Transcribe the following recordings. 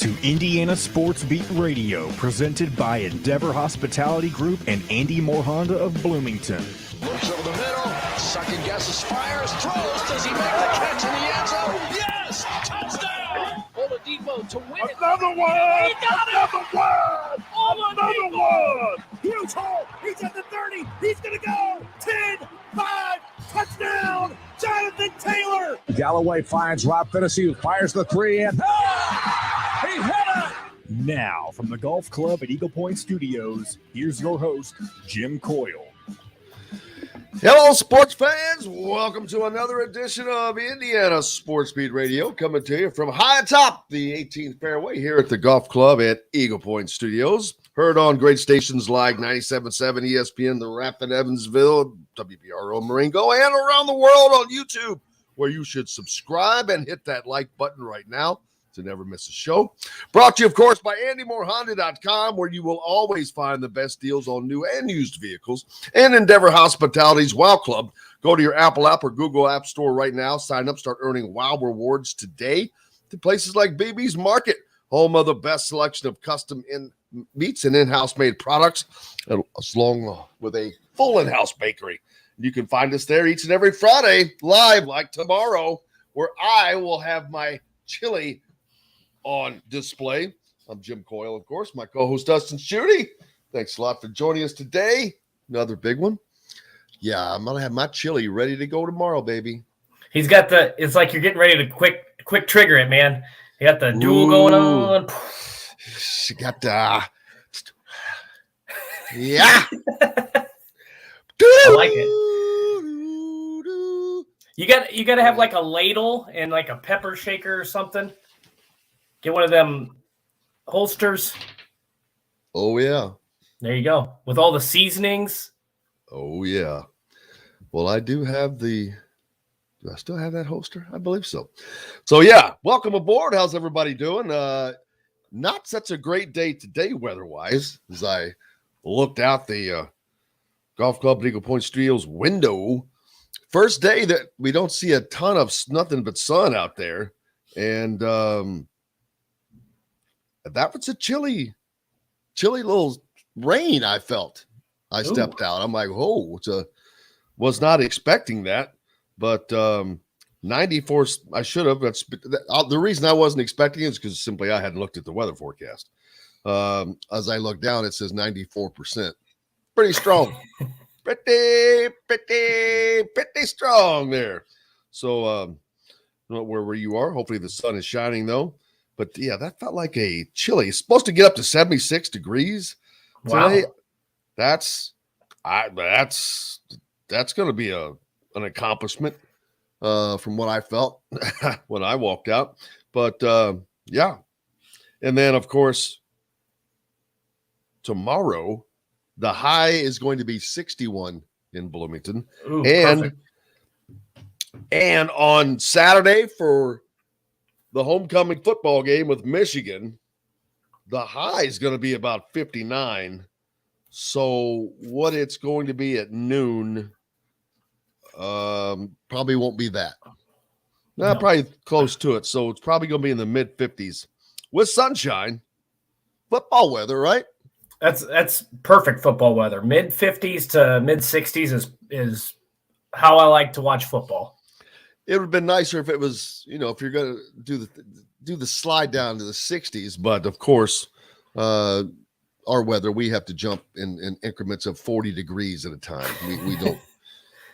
to Indiana Sports Beat Radio, presented by Endeavor Hospitality Group and Andy Moore Honda of Bloomington. Looks over the middle, second guesses, fires, throws. Does he make the catch in the end zone? Yes! Touchdown! Oladipo to win it. Another one! He got Another it! one! Oladipo! Another one! Huge hole. He's at the 30. He's going to go. 10, 5, touchdown. Jonathan Taylor. Galloway finds Rob Finnessy, who fires the three, and he hit it! Now, from the Golf Club at Eagle Point Studios, here's your host, Jim Coyle. Hello, sports fans. Welcome to another edition of Indiana Sports Beat Radio, coming to you from high atop the 18th fairway here at the Golf Club at Eagle Point Studios. Heard on great stations like 97.7 ESPN, The Rap in Evansville, WPRO Marengo, and around the world on YouTube, where you should subscribe and hit that like button right now to never miss a show. Brought to you, of course, by AndyMooreHonda.com, where you will always find the best deals on new and used vehicles. And Endeavor Hospitality's Wow Club. Go to your Apple app or Google App Store right now. Sign up, start earning Wow rewards today to places like BB's Market, home of the best selection of custom meats and in-house made products, along with a full in-house bakery. You can find us there each and every Friday, live like tomorrow, where I will have my chili on display. I'm Jim Coyle, of course, my co-host Dustin Schutte. Thanks a lot for joining us today. Another big one. Yeah, I'm gonna have my chili ready to go tomorrow, baby. He's got the. It's like you're getting ready to quick trigger it, man. You got the duel going on. She got the. Yeah. I like it. You got to have like a ladle and like a pepper shaker or something. Get one of them holsters. Oh, yeah. There you go. With all the seasonings. Oh, yeah. Well, I do have do I still have that holster? I believe so. So, yeah, welcome aboard. How's everybody doing? Not such a great day today weather-wise, as I looked out the Golf Club at Eagle Point Studios window. First day that we don't see a ton of nothing but sun out there. And that was a chilly little rain I felt. I stepped out. I'm like, oh, was not expecting that. But 94, I should have. The reason I wasn't expecting it is because simply I hadn't looked at the weather forecast. As I look down, it says 94%. Pretty strong. pretty strong there. So, I don't know where you are. Hopefully the sun is shining, though. But, yeah, that felt like a chilly. It's supposed to get up to 76 degrees today. Wow. That's going to be an accomplishment from what I felt when I walked out. But, yeah. And then, of course, tomorrow, the high is going to be 61 in Bloomington. Ooh, and on Saturday for the homecoming football game with Michigan, the high is going to be about 59. So what it's going to be at noon probably won't be that. No, probably close to it. So it's probably going to be in the mid-50s with sunshine. Football weather, right? That's perfect football weather. Mid-50s to mid-60s is how I like to watch football. It would have been nicer if it was, if you're going to do the slide down to the 60s. But, of course, our weather, we have to jump in increments of 40 degrees at a time.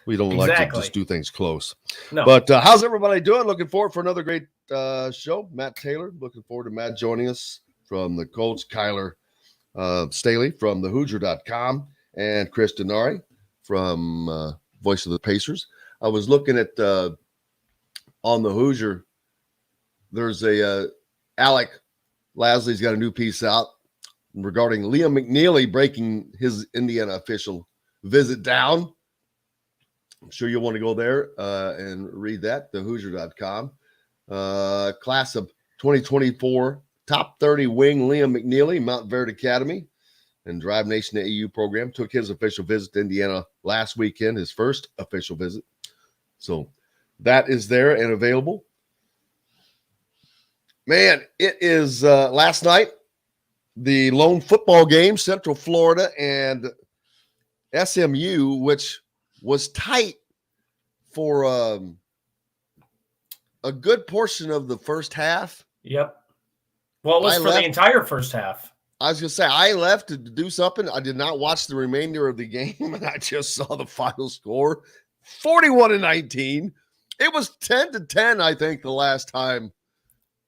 We don't like to just do things close. No. But how's everybody doing? Looking forward for another great show. Matt Taylor, looking forward to Matt joining us from the Colts. Kyler Staley from thehoosier.com and Chris Denari from Voice of the Pacers. I was looking at on the Hoosier, there's a Alec Lasley's got a new piece out regarding Liam McNeely breaking his Indiana official visit down. I'm sure you'll want to go there and read that, thehoosier.com. Class of 2024 top 30 wing Liam McNeely, Mount Verde Academy and Drive Nation AU program, took his official visit to Indiana last weekend, his first official visit. So that is there and available. Man, it is last night, the lone football game, Central Florida and SMU, which was tight for a good portion of the first half. Yep. Well, it was the entire first half. I was going to say, I left to do something. I did not watch the remainder of the game, and I just saw the final score, 41-19. It was 10-10, I think, the last time.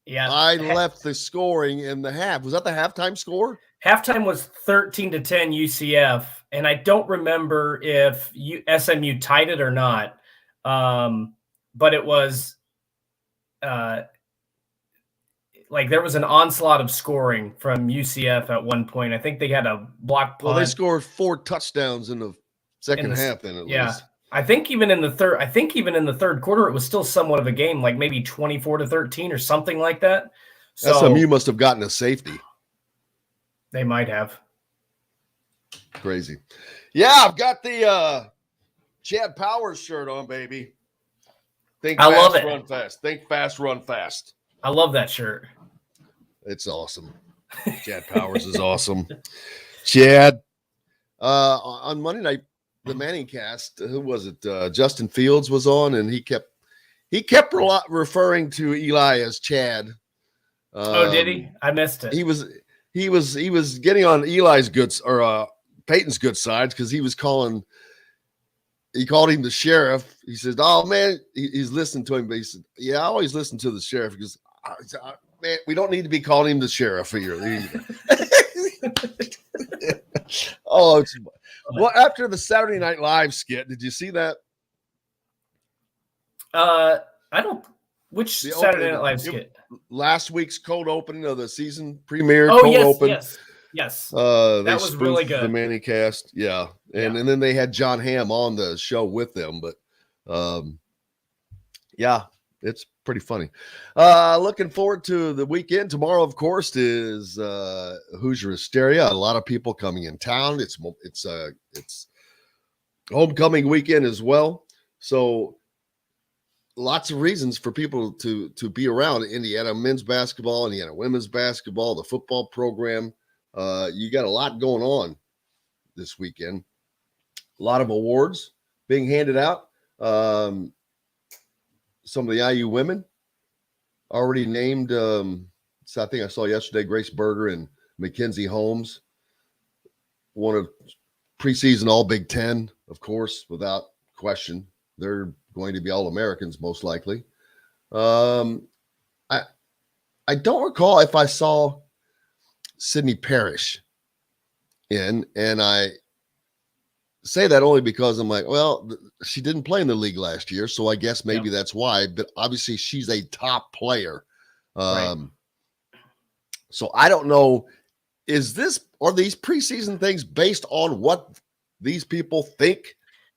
Yeah, I left the scoring in the half. Was that the halftime score? Halftime was 13-10 UCF, and I don't remember if SMU tied it or not. But it was like there was an onslaught of scoring from UCF at one point. I think they had a block punt. Well, they scored 4 touchdowns in the second half, then at least. I think even in the third quarter, it was still somewhat of a game, like maybe 24-13 or something like that. So SMU must have gotten a safety. They might have. Crazy. Yeah, I've got the Chad Powers shirt on, baby. Think fast, love it. Run fast. Think fast, run fast. I love that shirt. It's awesome. Chad Powers is awesome. Chad, on Monday night, the Manning cast, who was it? Justin Fields was on, and he kept referring to Eli as Chad. Did he? I missed it. He was getting on Eli's goods or Peyton's good sides because he called him the sheriff. He says, "Oh man," he's listening to him, but he said, "Yeah, I always listen to the sheriff because man, we don't need to be calling him the sheriff here either." Well, after the Saturday Night Live skit, did you see that? I don't. Which Saturday Night Live skit? Last week's cold opening of the season premiere. Yes. That was really good. The Manning cast, yeah. And then they had John Hamm on the show with them, but yeah, it's pretty funny. Looking forward to the weekend. Tomorrow, of course, is Hoosier Hysteria. A lot of people coming in town. It's homecoming weekend as well. So lots of reasons for people to be around Indiana men's basketball, Indiana women's basketball, the football program. You got a lot going on this weekend. A lot of awards being handed out. Some of the IU women already named. So I think I saw yesterday Grace Berger and Mackenzie Holmes, one of preseason All Big Ten, of course, without question. They're going to be All-Americans most likely. I don't recall if I saw Sydney Parrish in, and I say that only because I'm like, well, she didn't play in the league last year, so I guess maybe that's why. But obviously, she's a top player. Right. So I don't know. Are these preseason things based on what these people think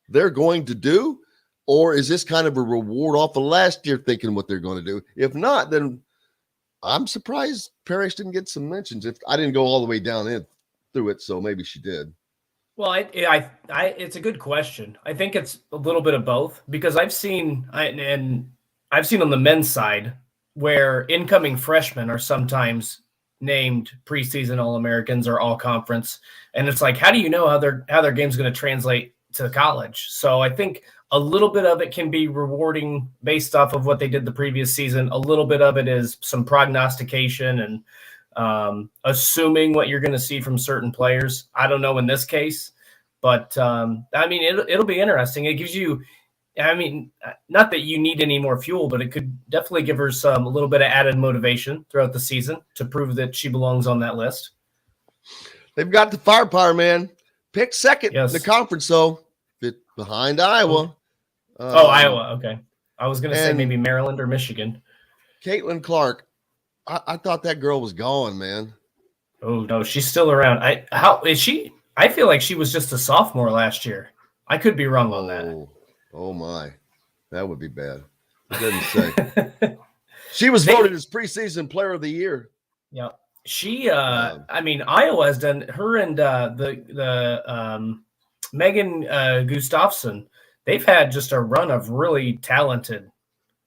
they're going to do, or is this kind of a reward off of last year thinking what they're going to do? If not, then I'm surprised Parrish didn't get some mentions. If I didn't go all the way down through it, so maybe she did. Well, it's a good question. I think it's a little bit of both because I've seen on the men's side where incoming freshmen are sometimes named preseason All-Americans or All-Conference, and it's like, how do you know how their game's going to translate to college? So I think a little bit of it can be rewarding based off of what they did the previous season. A little bit of it is some prognostication and assuming what you're going to see from certain players. I don't know in this case, but I mean, it'll be interesting. It gives you, I mean, not that you need any more fuel, but it could definitely give her a little bit of added motivation throughout the season to prove that she belongs on that list. They've got the firepower, man. Pick second in the conference, though. Behind Iowa. Iowa. Okay. I was going to say maybe Maryland or Michigan. Caitlin Clark. I thought that girl was gone, man. Oh, no, she's still around. How is she? I feel like she was just a sophomore last year. I could be wrong on that. Oh, my. That would be bad. I didn't say. She was voted as preseason player of the year. Yeah. She, I mean, Iowa has done her and the Megan Gustafson. They've had just a run of really talented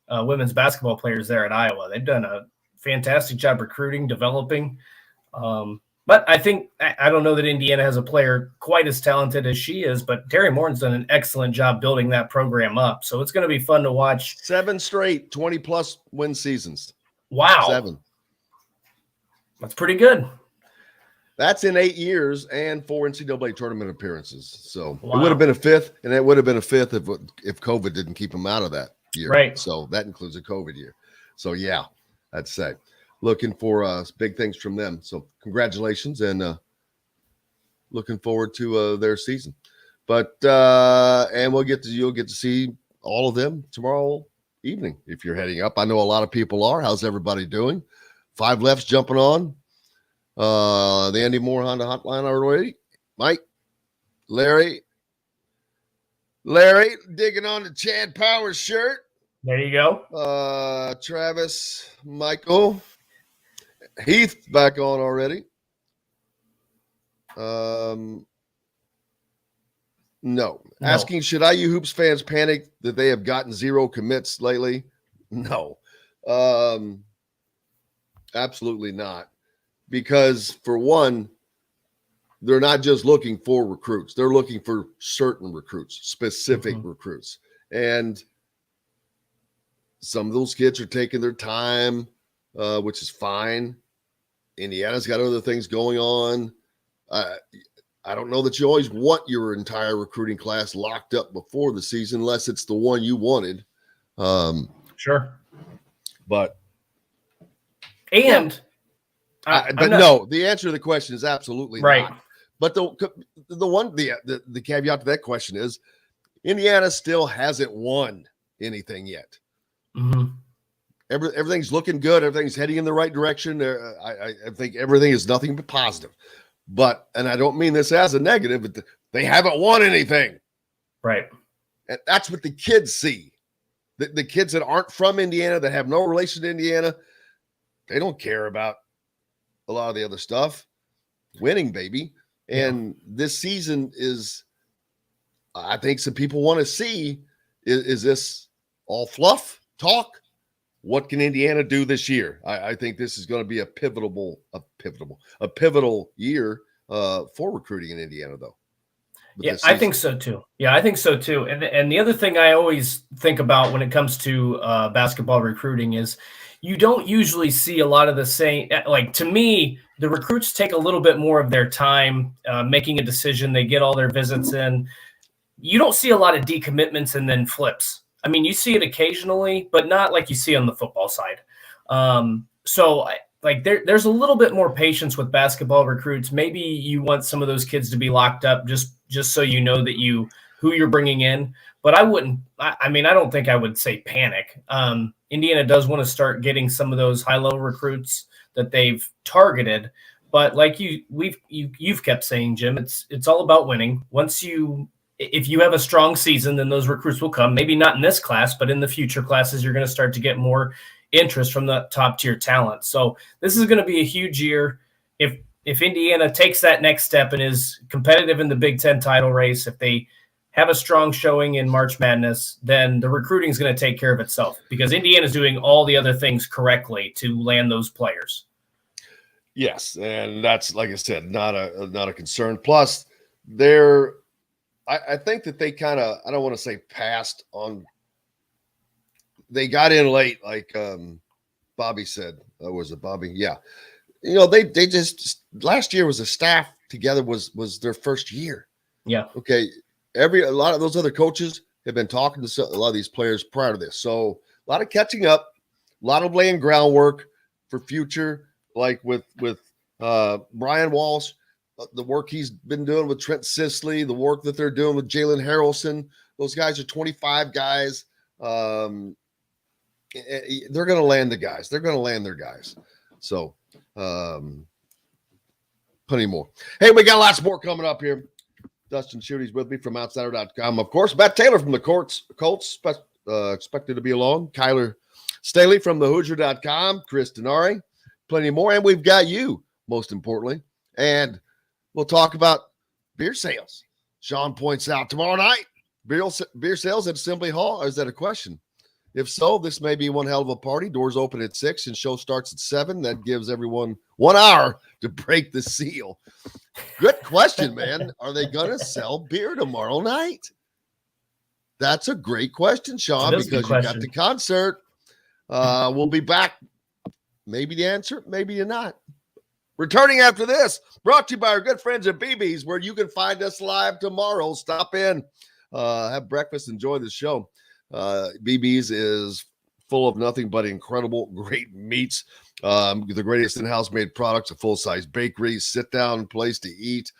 women's basketball players there at Iowa. They've done a fantastic job recruiting, developing. But I think I don't know that Indiana has a player quite as talented as she is, but Terry Morton's done an excellent job building that program up. So it's going to be fun to watch. 7 straight 20-plus win seasons. Wow. 7. That's pretty good. That's in 8 years and 4 NCAA tournament appearances. So Wow. It would have been a 5th, and it would have been a 5th if COVID didn't keep them out of that year. Right. So that includes a COVID year. So, yeah, I'd say. Looking for big things from them. So congratulations, and looking forward to their season. But and you'll get to see all of them tomorrow evening if you're heading up. I know a lot of people are. How's everybody doing? 5 Left's jumping on the Andy Moore Honda hotline already. Mike, Larry digging on the Chad Powers shirt. There you go. Travis, Michael. Heath back on already. No. Asking, should IU Hoops fans panic that they have gotten 0 commits lately? No. Absolutely not. Because, for one, they're not just looking for recruits. They're looking for certain recruits, specific recruits. And some of those kids are taking their time, which is fine. Indiana's got other things going on. I don't know that you always want your entire recruiting class locked up before the season, unless it's the one you wanted. Sure. But and no, the answer to the question is absolutely right. not. But the caveat to that question is Indiana still hasn't won anything yet. Mm-hmm. Everything's looking good. Everything's heading in the right direction. I think everything is nothing but positive. But, and I don't mean this as a negative, but they haven't won anything. Right. And that's what the kids see. The kids that aren't from Indiana, that have no relation to Indiana, they don't care about a lot of the other stuff. Winning, baby. And this season is, I think some people want to see, is this all fluff talk? What can Indiana do this year? I think this is going to be a pivotal year for recruiting in Indiana, though. Yeah, I think so too. And the other thing I always think about when it comes to basketball recruiting is you don't usually see a lot of the same. Like, to me, the recruits take a little bit more of their time making a decision. They get all their visits in. You don't see a lot of decommitments and then flips. I mean, you see it occasionally, but not like you see on the football side. There's a little bit more patience with basketball recruits. Maybe you want some of those kids to be locked up just so you know that who you're bringing in. But I wouldn't. I don't think I would say panic. Indiana does want to start getting some of those high-level recruits that they've targeted. But like you've kept saying, Jim, it's all about winning. If you have a strong season, then those recruits will come. Maybe not in this class, but in the future classes, you're going to start to get more interest from the top tier talent. So this is going to be a huge year. If Indiana takes that next step and is competitive in the Big Ten title race, if they have a strong showing in March Madness, then the recruiting is going to take care of itself because Indiana is doing all the other things correctly to land those players. Yes, and that's, like I said, not a concern. Plus, I think that they kind of, I don't want to say passed on. They got in late, like Bobby said. Was it Bobby? Yeah. They just last year was a staff together was their first year. Yeah. Okay. A lot of those other coaches have been talking to a lot of these players prior to this. So a lot of catching up, a lot of laying groundwork for future, like with Brian Walsh. The work he's been doing with Trent Sisley, the work that they're doing with Jalen Harrelson. Those guys are 25 guys. They're going to land the guys. They're going to land their guys. So plenty more. Hey, we got lots more coming up here. Dustin Schutte's with me from outsider.com. Of course, Matt Taylor from the Colts expected to be along. Kyler Staley from the Hoosier.com. Chris Denari. Plenty more. And we've got you, most importantly. And we'll talk about beer sales. Sean points out tomorrow night, beer sales at Assembly Hall. Or is that a question? If so, this may be one hell of a party. Doors open at 6 and show starts at 7. That gives everyone 1 hour to break the seal. Good question, man. Are they going to sell beer tomorrow night? That's a great question, Sean, because you got the concert. We'll be back. Maybe the answer, maybe you're not. Returning after this, brought to you by our good friends at BB's, where you can find us live tomorrow. Stop in, have breakfast, enjoy the show. BB's is full of nothing but incredible, great meats. The greatest in-house made products, a full-size bakery, sit-down place to eat.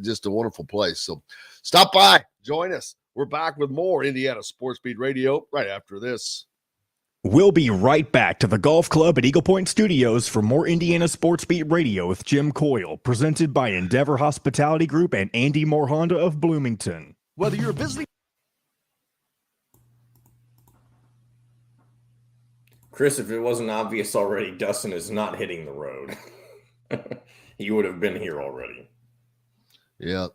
Just a wonderful place. So stop by, join us. We're back with more Indiana Sports Beat Radio right after this. We'll be right back to the Golf Club at Eagle Point Studios for more Indiana Sports Beat Radio with Jim Coyle, presented by Endeavor Hospitality Group and Andy Moore Honda of Bloomington. Whether you're visiting... Chris, if it wasn't obvious already, Dustin is not hitting the road. He would have been here already. Yeah.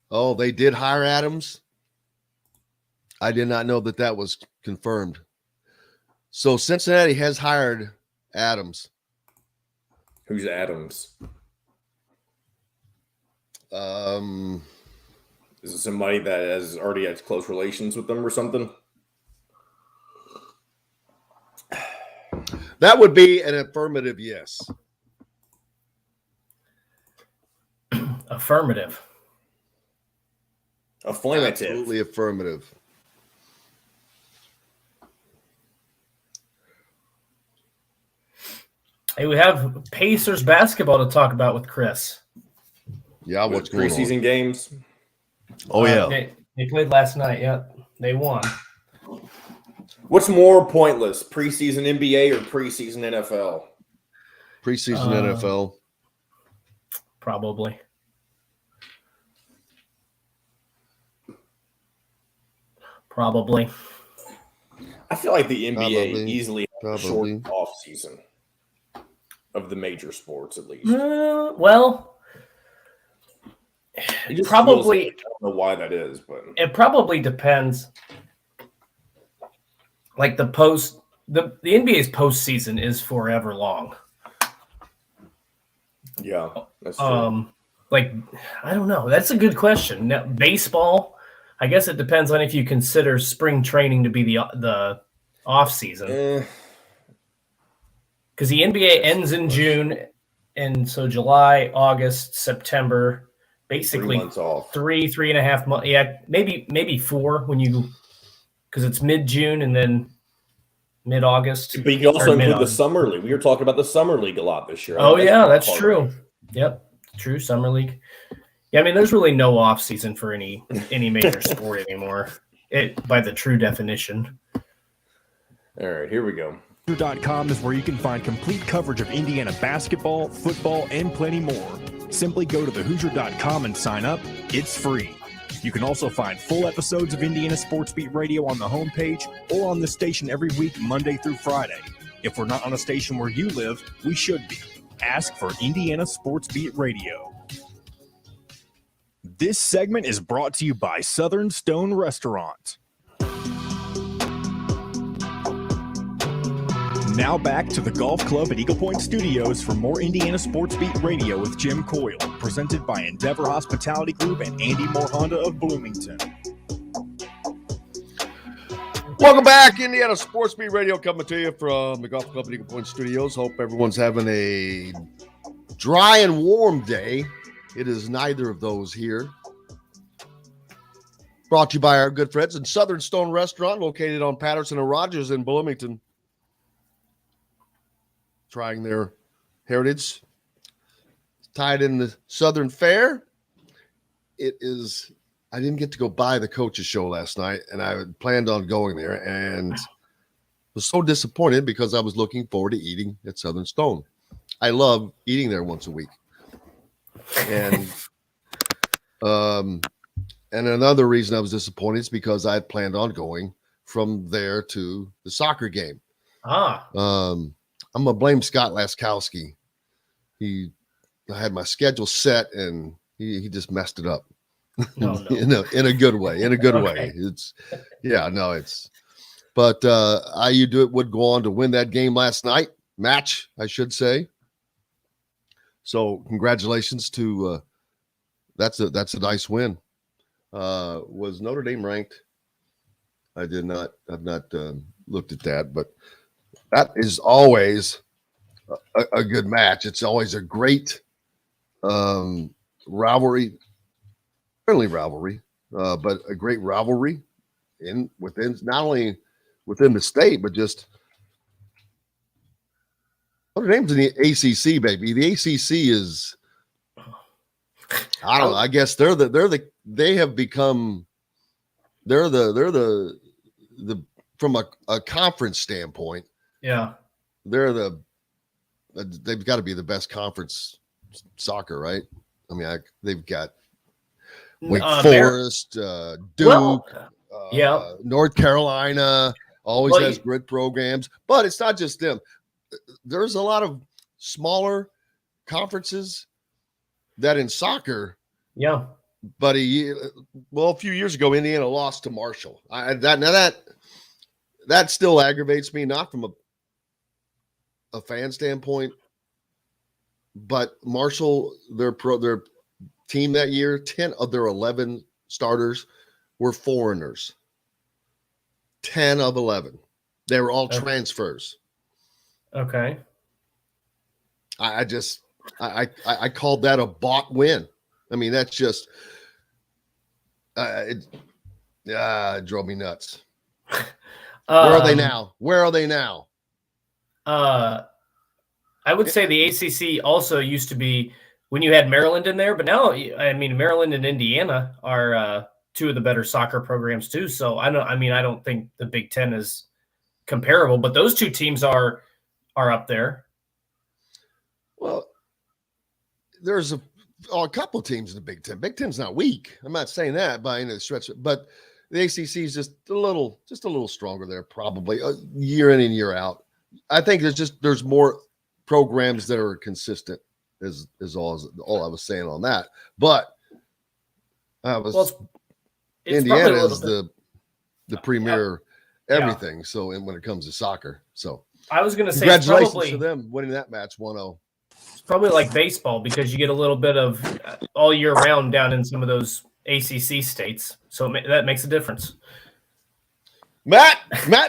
Oh, they did hire Adams? I did not know that was confirmed. So Cincinnati has hired Adams. Who's Adams? Is it somebody that has already had close relations with them or something? That would be an affirmative yes. Affirmative. Absolutely affirmative. Hey, we have Pacers basketball to talk about with Chris. Yeah, what's going on? Preseason games. Oh, yeah. They played last night. Yeah, they won. What's more pointless, preseason NBA or preseason NFL? Preseason NFL. Probably. I feel like the NBA easily has a short off season of the major sports, at least. Well, it probably. Like, I don't know why that is, but it probably depends. Like the NBA's postseason is forever long. Yeah, that's true. Like I don't know. That's a good question. Now, baseball, I guess it depends on if you consider spring training to be the off season. Because the NBA ends in June, and so July, August, September, basically 3 months off. 3.5 months. Yeah, maybe 4 because it's mid-June and then mid-August. But you can also include the summer league. We were talking about the summer league a lot this year. Oh yeah, that's true. Yep, true. Summer league. Yeah, I mean, there's really no off season for any major sport anymore. By the true definition. All right, here we go. Hoosier.com is where you can find complete coverage of Indiana basketball, football, and plenty more. Simply go to thehoosier.com and sign up. It's free. You can also find full episodes of Indiana Sports Beat Radio on the homepage or on the station every week, Monday through Friday. If we're not on a station where you live, we should be. Ask for Indiana Sports Beat Radio. This segment is brought to you by Southern Stone Restaurant. Now back to the Golf Club at Eagle Point Studios for more Indiana Sports Beat Radio with Jim Coyle, presented by Endeavor Hospitality Group and Andy Moore Honda of Bloomington. Welcome back, Indiana Sports Beat Radio, coming to you from the Golf Club at Eagle Point Studios. Hope everyone's having a dry and warm day. It is neither of those here. Brought to you by our good friends at Southern Stone Restaurant, located on Patterson and Rogers in Bloomington. Trying their heritage, tied in the Southern Fair. It is, I didn't get to go by the coach's show last night, and I had planned on going there and was so disappointed because I was looking forward to eating at Southern Stone. I love eating there once a week. And another reason I was disappointed is because I had planned on going from there to the soccer game. I'm going to blame Scott Laskowski. I had my schedule set, and he just messed it up. No. in a good way. In a good way. But IU would go on to win that game last night. Match, I should say. So congratulations to that's a nice win. Was Notre Dame ranked? I've not looked at that, but that is always a good match. It's always a great rivalry, friendly rivalry, but a great rivalry within not only within the state, but just Notre Dame's in the ACC, baby. The ACC is, I don't know. I guess they have become the from a conference standpoint. Yeah, they've got to be the best conference soccer, right? I mean, they've got Wake Forest, Duke, North Carolina always has great programs, but it's not just them. There's a lot of smaller conferences that in soccer. Yeah. But a few years ago, Indiana lost to Marshall. That still aggravates me, not from a fan standpoint, but Marshall, their team that year, 10 of their 11 starters were foreigners. 10 of 11. They were all transfers. Okay. I called that a bought win. I mean, that's just it drove me nuts. Where are they now? I would say the ACC also used to be when you had Maryland in there, but now, I mean, Maryland and Indiana are two of the better soccer programs too. So I don't think the Big Ten is comparable, but those two teams are up there. Well, there's a couple of teams in the Big Ten. Big Ten's not weak. I'm not saying that by any stretch, but the ACC is just a little stronger there, probably year in and year out. I think there's more programs that are consistent. Is all I was saying on that. But Indiana is the premier everything. Yeah. So when it comes to soccer, so I was going to say congratulations to them winning that match 1-0. It's probably like baseball because you get a little bit of all year round down in some of those ACC states. So that makes a difference. Matt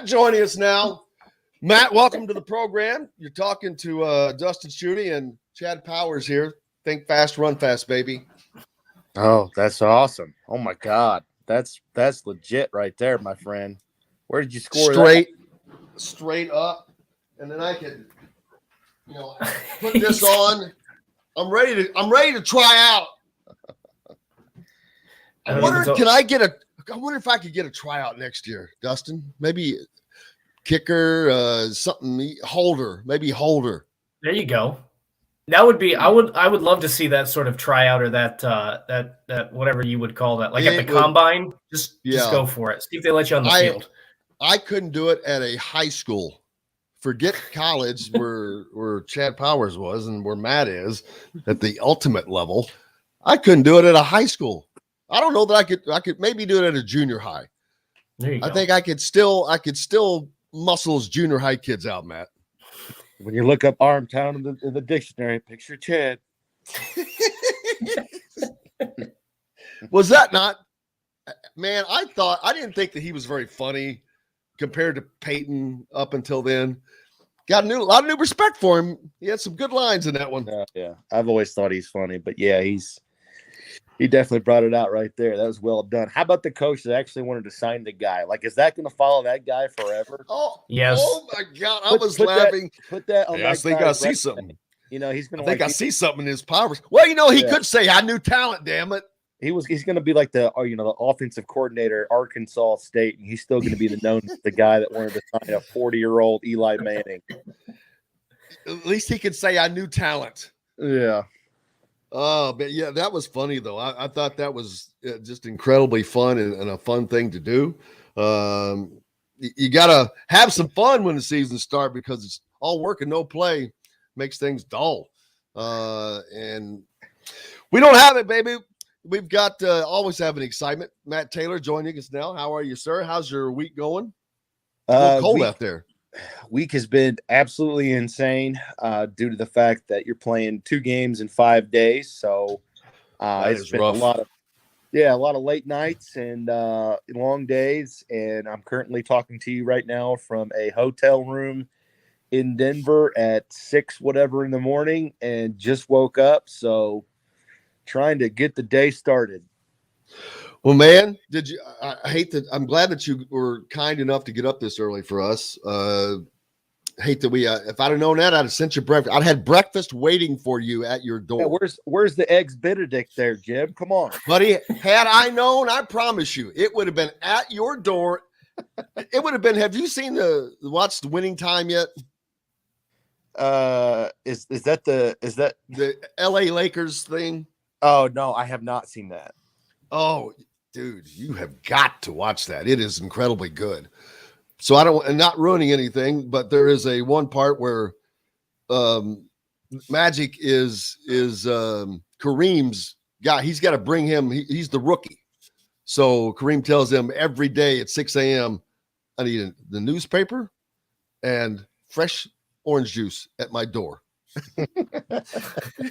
joining us now. Matt, welcome to the program. You're talking to Dustin Schutte and Chad Powers here. Think fast, run fast, baby. Oh, that's awesome. Oh, my God. That's legit right there, my friend. Where did you score Straight up. And then I can, put this on. I'm ready to try out. I wonder if I could get a tryout next year, Dustin. Maybe kicker, something holder. There you go. That would be. I would love to see that sort of tryout or that whatever you would call that, like at the combine. Just go for it. See if they let you on the field. I couldn't do it at a high school. Forget college where Chad Powers was and where Matt is at the ultimate level. I couldn't do it at a high school. I don't know that I could maybe do it at a junior high. There you go. I think I could still muscle those junior high kids out, Matt. When you look up Armtown in the dictionary, picture Chad. Was that not? Man, I didn't think that he was very funny compared to Peyton up until then. Got a lot of new respect for him. He had some good lines in that one. Yeah. I've always thought he's funny, but yeah, he definitely brought it out right there. That was well done. How about the coach that actually wanted to sign the guy? Like, is that going to follow that guy forever? Oh, yes. Oh my God. I was laughing. Put that on. I think I see something. He's going to. I think I see something in his powers. Well, he could say I knew talent. Damn it. He's going to be like the offensive coordinator at Arkansas State, and he's still going to be the guy that wanted to sign a 40-year-old Eli Manning. At least he could say I knew talent. Yeah. Oh, but yeah, that was funny though. I thought that was just incredibly fun and a fun thing to do. You got to have some fun when the season starts because it's all work and no play makes things dull. And we don't have it, baby. we've got always having excitement. Matt Taylor joining us now. How are you, sir? How's your week going? It's a little cold out there. Week has been absolutely insane due to the fact that you're playing 2 games in 5 days. So it's been rough. a lot of late nights and long days. And I'm currently talking to you right now from a hotel room in Denver at 6 whatever in the morning, and just woke up. So trying to get the day started. Well, man, I'm glad that you were kind enough to get up this early for us. Hate that if I'd have known that, I'd have sent you breakfast. I'd had breakfast waiting for you at your door. Yeah, where's the eggs Benedict there, Jim? Come on. Buddy, had I known, I promise you, it would have been at your door. It would have been, have you seen watched the Winning Time yet? Is that the LA Lakers thing? Oh, no, I have not seen that. Oh, dude, you have got to watch that. It is incredibly good. So I'm not ruining anything, but there is one part where Magic is Kareem's guy. He's got to bring him. He's the rookie. So Kareem tells him every day at 6 a.m., I need the newspaper and fresh orange juice at my door.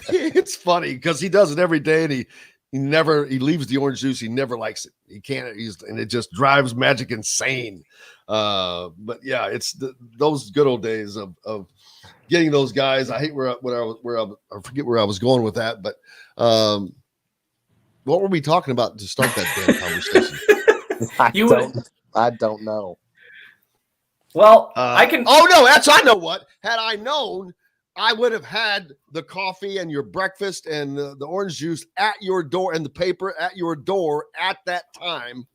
It's funny because he does it every day, and he leaves the orange juice. He never likes it. He can't. And it just drives Magic insane. But yeah, it's those good old days of getting those guys. I hate I forget where I was going with that, but what were we talking about to start that damn conversation? I don't know. Well, I can. Oh no, I know what. Had I known, I would have had the coffee and your breakfast and the orange juice at your door and the paper at your door at that time.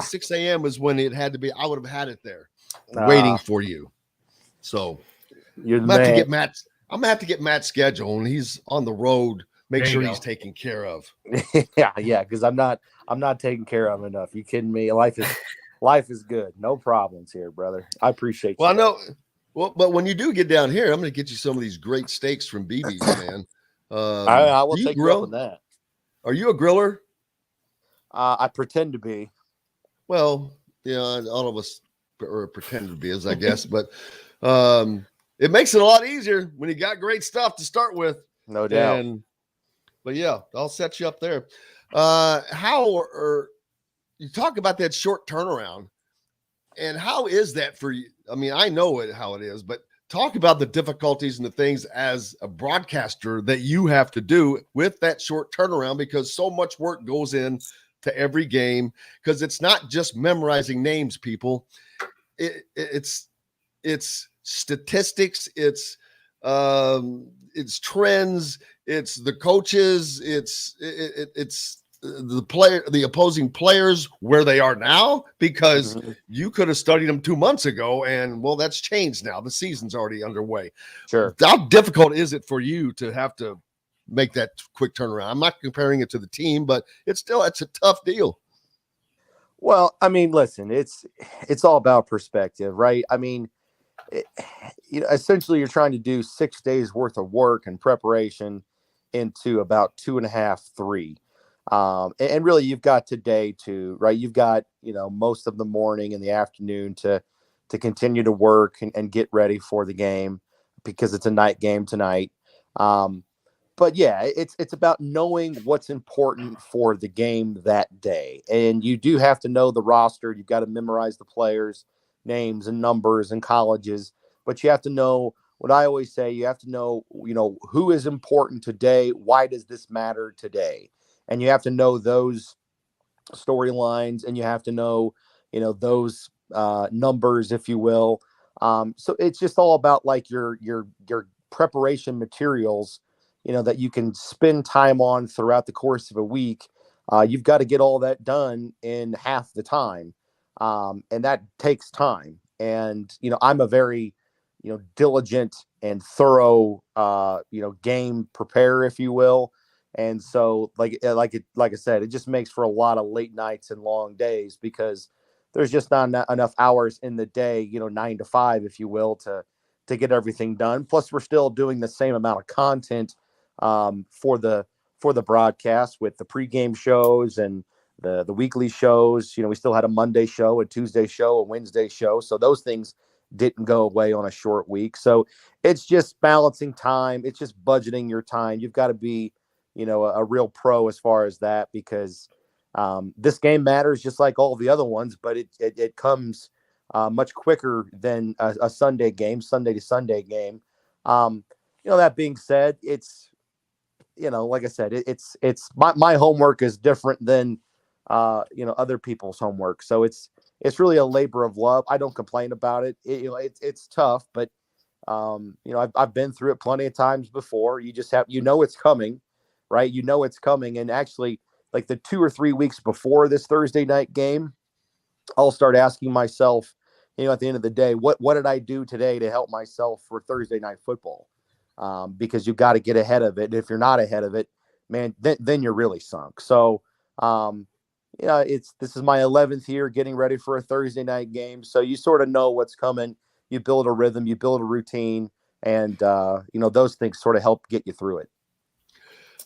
6 a.m. is when it had to be. I would have had it there waiting for you. So I'm gonna have to get Matt's schedule, and he's on the road. Make sure he's taken care of. yeah, because I'm not taken care of enough. You kidding me? Life is good. No problems here, brother. I appreciate you. Well, I know. Well, but when you do get down here, I'm going to get you some of these great steaks from BB's, man. I will take you up on that. Are you a griller? I pretend to be. Well, yeah, all of us pretend to be, as I guess. But it makes it a lot easier when you got great stuff to start with. No doubt. But yeah, I'll set you up there. You talk about that short turnaround, and how is that for you? I mean, I know how it is, but talk about the difficulties and the things as a broadcaster that you have to do with that short turnaround, because so much work goes in to every game, because it's not just memorizing names, people. It's statistics, it's trends, it's the coaches, it's the opposing players where they are now, because you could have studied them 2 months ago, and well, that's changed now. The season's already underway. Sure. How difficult is it for you to have to make that quick turnaround? I'm not comparing it to the team, but it's a tough deal. Well, I mean, listen, it's all about perspective, right? I mean, essentially you're trying to do 6 days worth of work and preparation into about 2.5, 3. And really you've got today to, right. You've got, most of the morning and the afternoon to continue to work and get ready for the game, because it's a night game tonight. But yeah, it's about knowing what's important for the game that day. And you do have to know the roster. You've got to memorize the players' names and numbers and colleges, but you have to know what I always say. You have to know, who is important today. Why does this matter today? And you have to know those storylines, and you have to know, those numbers, if you will. So it's just all about like your preparation materials, that you can spend time on throughout the course of a week. You've got to get all that done in half the time. And that takes time. And, I'm a very, diligent and thorough, game preparer, if you will. And so like I said, it just makes for a lot of late nights and long days, because there's just not enough hours in the day, 9 to 5, if you will, to get everything done. Plus we're still doing the same amount of content for the for the broadcast with the pregame shows and the weekly shows. We still had a Monday show, a Tuesday show, a Wednesday show. So those things didn't go away on a short week. So it's just balancing time. It's just budgeting your time. You've got to be, a real pro as far as that, because this game matters just like all the other ones, but it comes much quicker than a Sunday game, Sunday to Sunday game. That being said, it's, like I said, it's my homework is different than, other people's homework. So it's really a labor of love. I don't complain about it. It's tough, but I've been through it plenty of times before. You just have, it's coming, right? It's coming. And actually, like the 2 or 3 weeks before this Thursday night game, I'll start asking myself, at the end of the day, what did I do today to help myself for Thursday night football? Because you've got to get ahead of it. If you're not ahead of it, man, then you're really sunk. So, this is my 11th year getting ready for a Thursday night game. So you sort of know what's coming. You build a rhythm, you build a routine, and those things sort of help get you through it.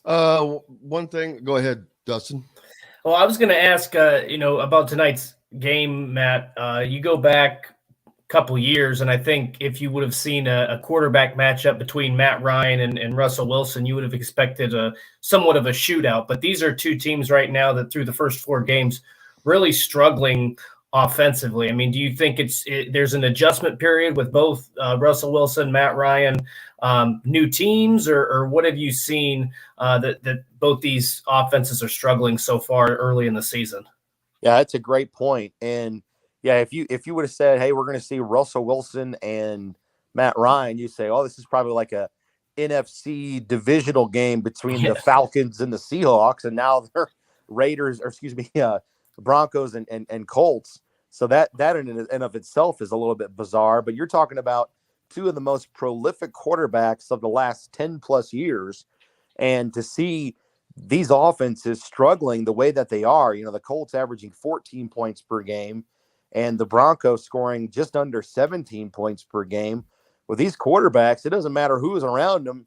One thing, go ahead, Dustin. Well, I was going to ask, about tonight's game, Matt. You go back a couple years, and I think if you would have seen a quarterback matchup between Matt Ryan and Russell Wilson, you would have expected somewhat of a shootout. But these are two teams right now that through the first 4 games really struggling offensively. I mean, do you think there's an adjustment period with both Russell Wilson, Matt Ryan, new teams, or what have you seen that both these offenses are struggling so far early in the season? Yeah, that's a great point. And yeah, if you would have said, hey, we're going to see Russell Wilson and Matt Ryan, you say, oh, this is probably like a NFC divisional game between the Falcons and the Seahawks, and now they're Broncos and Colts. So that in and of itself is a little bit bizarre. But you're talking about 2 of the most prolific quarterbacks of the last 10 plus years, and to see these offenses struggling the way that they are, the Colts averaging 14 points per game and the Broncos scoring just under 17 points per game. With these quarterbacks, it doesn't matter who's around them.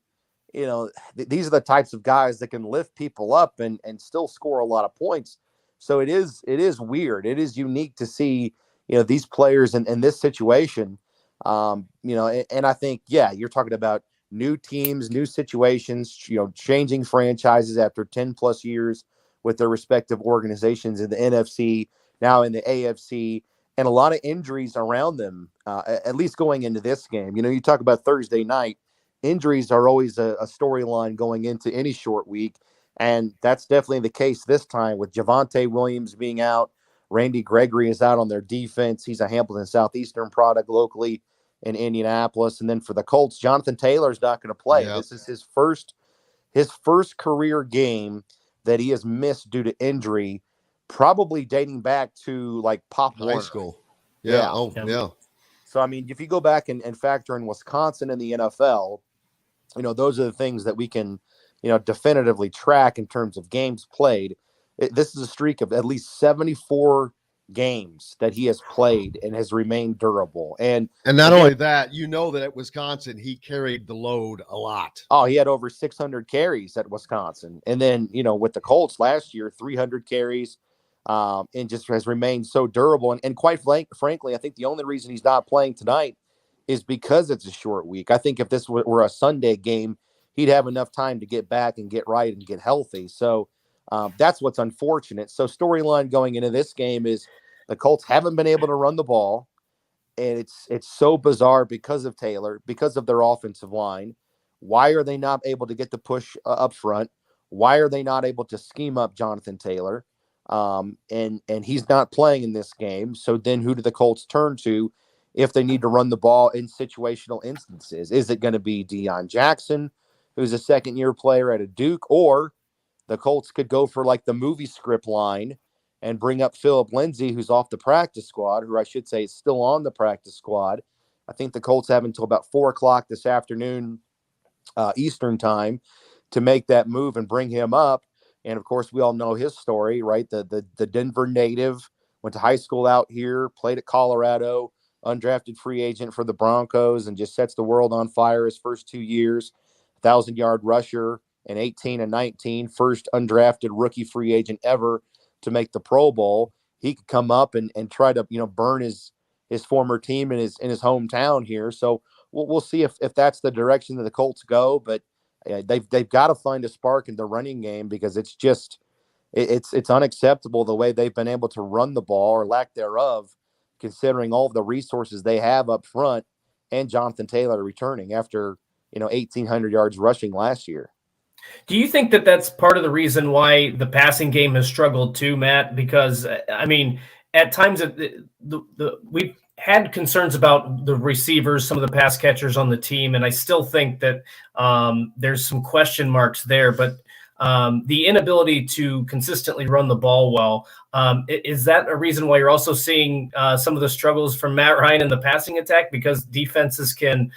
These are the types of guys that can lift people up and still score a lot of points. So it is weird. It is unique to see, these players in this situation. And I think, yeah, you're talking about new teams, new situations, changing franchises after 10 plus years with their respective organizations in the NFC, now in the AFC, and a lot of injuries around them, at least going into this game. You talk about Thursday night, injuries are always a storyline going into any short week. And that's definitely the case this time with Javonte Williams being out. Randy Gregory is out on their defense. He's a Hamilton Southeastern product locally in Indianapolis. And then for the Colts, Jonathan Taylor's not going to play. Yep. This is his first career game that he has missed due to injury, probably dating back to like Pop high Warner. School. Yeah. Oh, yeah. So, I mean, if you go back and factor in Wisconsin and the NFL, those are the things that we can, definitively track in terms of games played. This is a streak of at least 74 games that he has played and has remained durable. And not only that, that at Wisconsin, he carried the load a lot. Oh, he had over 600 carries at Wisconsin. And then, with the Colts last year, 300 carries, and just has remained so durable. And quite frankly, I think the only reason he's not playing tonight is because it's a short week. I think if this were a Sunday game, he'd have enough time to get back and get right and get healthy. So that's what's unfortunate. So storyline going into this game is the Colts haven't been able to run the ball. And it's so bizarre because of Taylor, because of their offensive line. Why are they not able to get the push up front? Why are they not able to scheme up Jonathan Taylor? And he's not playing in this game. So then who do the Colts turn to if they need to run the ball in situational instances? Is it going to be Deion Jackson, who's a second-year player at a Duke, or the Colts could go for like the movie script line and bring up Phillip Lindsay, who's off the practice squad, who I should say is still on the practice squad. I think the Colts have until about 4 o'clock this afternoon Eastern time to make that move and bring him up. And, of course, we all know his story, right? The Denver native, went to high school out here, played at Colorado, undrafted free agent for the Broncos, and just sets the world on fire his first 2 years. 1,000-yard rusher in 18 and 19, first undrafted rookie free agent ever to make the Pro Bowl. He could come up and try to, burn his former team in his hometown here. So we'll see if that's the direction that the Colts go. But they've got to find a spark in the running game, because it's just it's unacceptable the way they've been able to run the ball, or lack thereof, considering all of the resources they have up front, and Jonathan Taylor returning after 1,800 yards rushing last year. Do you think that that's part of the reason why the passing game has struggled too, Matt? Because I mean, at times we've had concerns about the receivers, some of the pass catchers on the team, and I still think that there's some question marks there. But the inability to consistently run the ball well, is that a reason why you're also seeing some of the struggles from Matt Ryan in the passing attack, because defenses can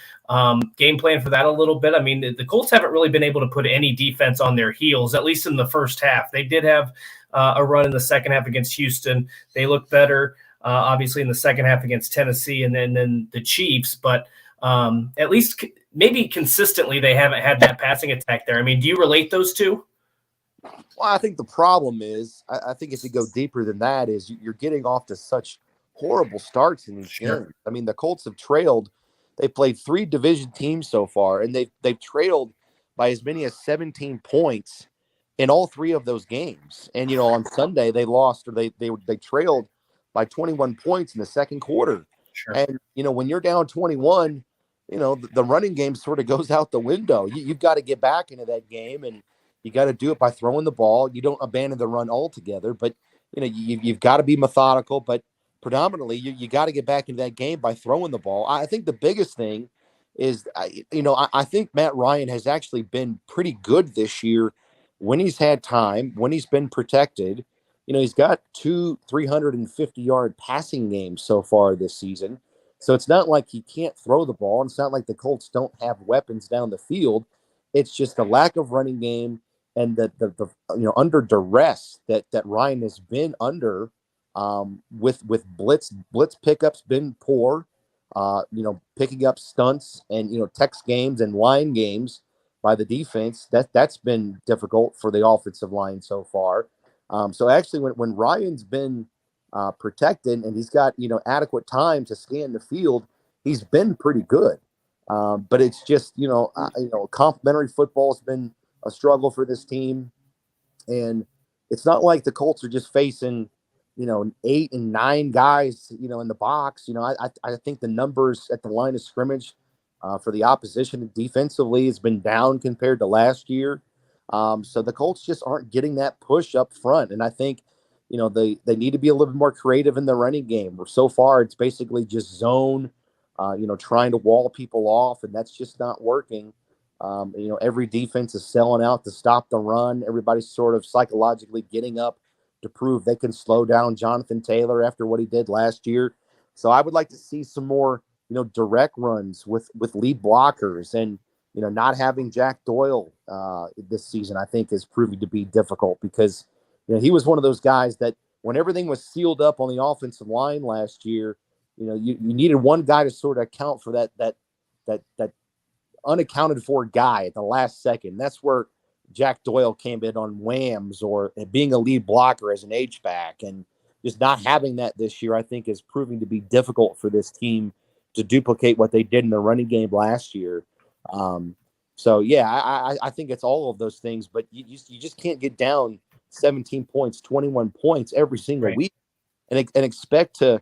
game plan for that a little bit? I mean, the Colts haven't really been able to put any defense on their heels, at least in the first half. They did have a run in the second half against Houston. They looked better, obviously, in the second half against Tennessee and then the Chiefs. But at least maybe consistently they haven't had that passing attack there. I mean, do you relate those two? Well, I think the problem is, I think if you go deeper than that, is you're getting off to such horrible starts in these games. I mean, the Colts have trailed. They played 3 division teams so far, and they've trailed by as many as 17 points in all 3 of those games. And on Sunday they lost, or they trailed by 21 points in the second quarter. Sure. And when you're down 21, the running game sort of goes out the window. You've got to get back into that game, and you got to do it by throwing the ball. You don't abandon the run altogether, but you've got to be methodical. But predominantly, you got to get back into that game by throwing the ball. I think the biggest thing is, I think Matt Ryan has actually been pretty good this year when he's had time, when he's been protected. He's got 2 350-yard passing games so far this season. So it's not like he can't throw the ball. And it's not like the Colts don't have weapons down the field. It's just the lack of running game, and the under duress that Ryan has been under, with blitz pickups been poor, picking up stunts and text games and line games by the defense. That's been difficult for the offensive line so far. So actually, when Ryan's been protected and he's got adequate time to scan the field, he's been pretty good. But it's just complementary football has been a struggle for this team, and it's not like the Colts are just facing 8 and 9 guys in the box. I think the numbers at the line of scrimmage for the opposition defensively has been down compared to last year. So the Colts just aren't getting that push up front, and I think they need to be a little bit more creative in the running game. Where so far it's basically just zone, trying to wall people off, and that's just not working. Every defense is selling out to stop the run. Everybody's sort of psychologically getting up to prove they can slow down Jonathan Taylor after what he did last year. So I would like to see some more, direct runs with lead blockers, and, not having Jack Doyle this season, I think, is proving to be difficult, because, he was one of those guys that when everything was sealed up on the offensive line last year, you needed one guy to sort of account for that unaccounted for guy at the last second. That's where Jack Doyle came in on whams, or being a lead blocker as an H-back, and just not having that this year, I think, is proving to be difficult for this team to duplicate what they did in the running game last year. So yeah, I think it's all of those things, but you just can't get down 17 points, 21 points every single week and expect to,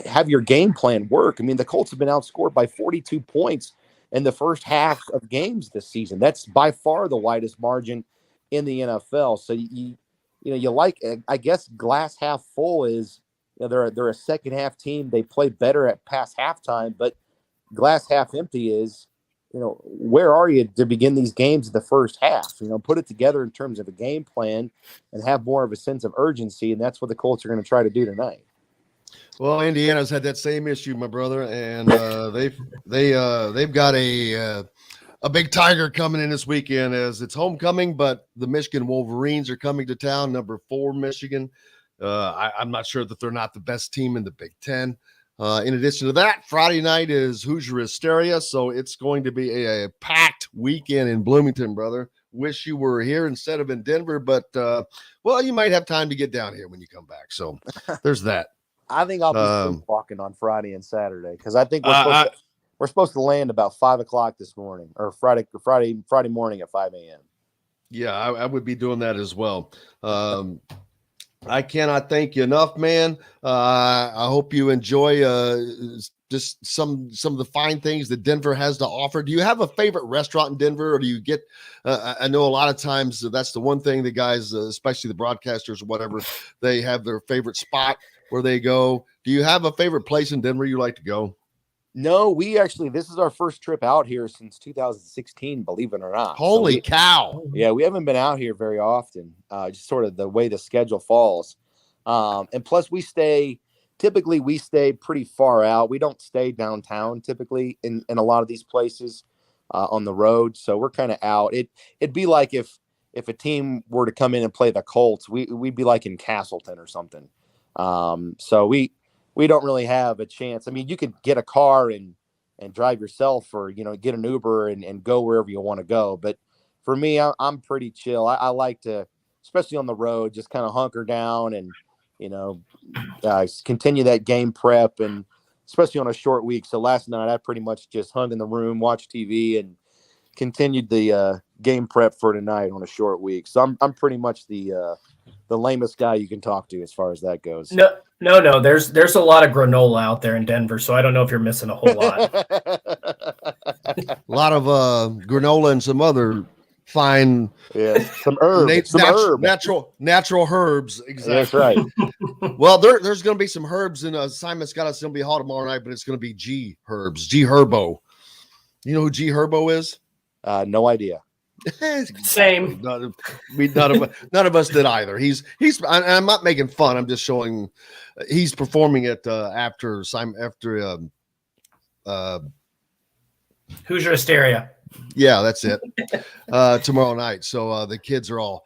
have your game plan work. I mean, the Colts have been outscored by 42 points in the first half of games this season. That's by far the widest margin in the NFL. So I guess glass half full is, they're a second half team. They play better at past halftime, but glass half empty is, where are you to begin these games in the first half? Put it together in terms of a game plan and have more of a sense of urgency. And that's what the Colts are going to try to do tonight. Well, Indiana's had that same issue, my brother, and they've got a big tiger coming in this weekend as it's homecoming, but the Michigan Wolverines are coming to town, number 4 Michigan. I'm not sure that they're not the best team in the Big Ten, In addition to that, Friday night is Hoosier Hysteria, so it's going to be a packed weekend in Bloomington, brother. Wish you were here instead of in Denver, but well, you might have time to get down here when you come back. So there's that. I think I'll be walking on Friday and Saturday because I think we're supposed to land about 5:00 this morning, or Friday morning at 5 a.m. Yeah, I would be doing that as well. I cannot thank you enough, man. I hope you enjoy just some of the fine things that Denver has to offer. Do you have a favorite restaurant in Denver, or do you get? I know a lot of times that's the one thing the guys, especially the broadcasters or whatever, they have their favorite spot where they go. Do you have a favorite place in Denver you like to go? No, this is our first trip out here since 2016, believe it or not. Holy cow. Yeah, we haven't been out here very often, just sort of the way the schedule falls. And plus we stay pretty far out. We don't stay downtown typically in a lot of these places on the road. So we're kind of out. It'd be like if a team were to come in and play the Colts, we'd be like in Castleton or something. So we don't really have a chance. I mean, you could get a car and drive yourself, or, get an Uber and go wherever you want to go. But for me, I'm pretty chill. I like to, especially on the road, just kind of hunker down and, continue that game prep, and especially on a short week. So last night I pretty much just hung in the room, watched TV, and continued the game prep for tonight on a short week. So I'm pretty much the lamest guy you can talk to as far as that goes. No. There's a lot of granola out there in Denver, so I don't know if you're missing a whole lot. A lot of granola and some other fine, some herbs, natural herbs. Exactly. That's right. Well, there's going to be some herbs in Simon's got us going to be hall tomorrow night, but it's going to be G Herbo. You know who G Herbo is? No idea. Same. None of us did either. He's. I'm not making fun. I'm just showing. He's performing it after Hoosier Hysteria. Yeah, that's it. Tomorrow night. So the kids are all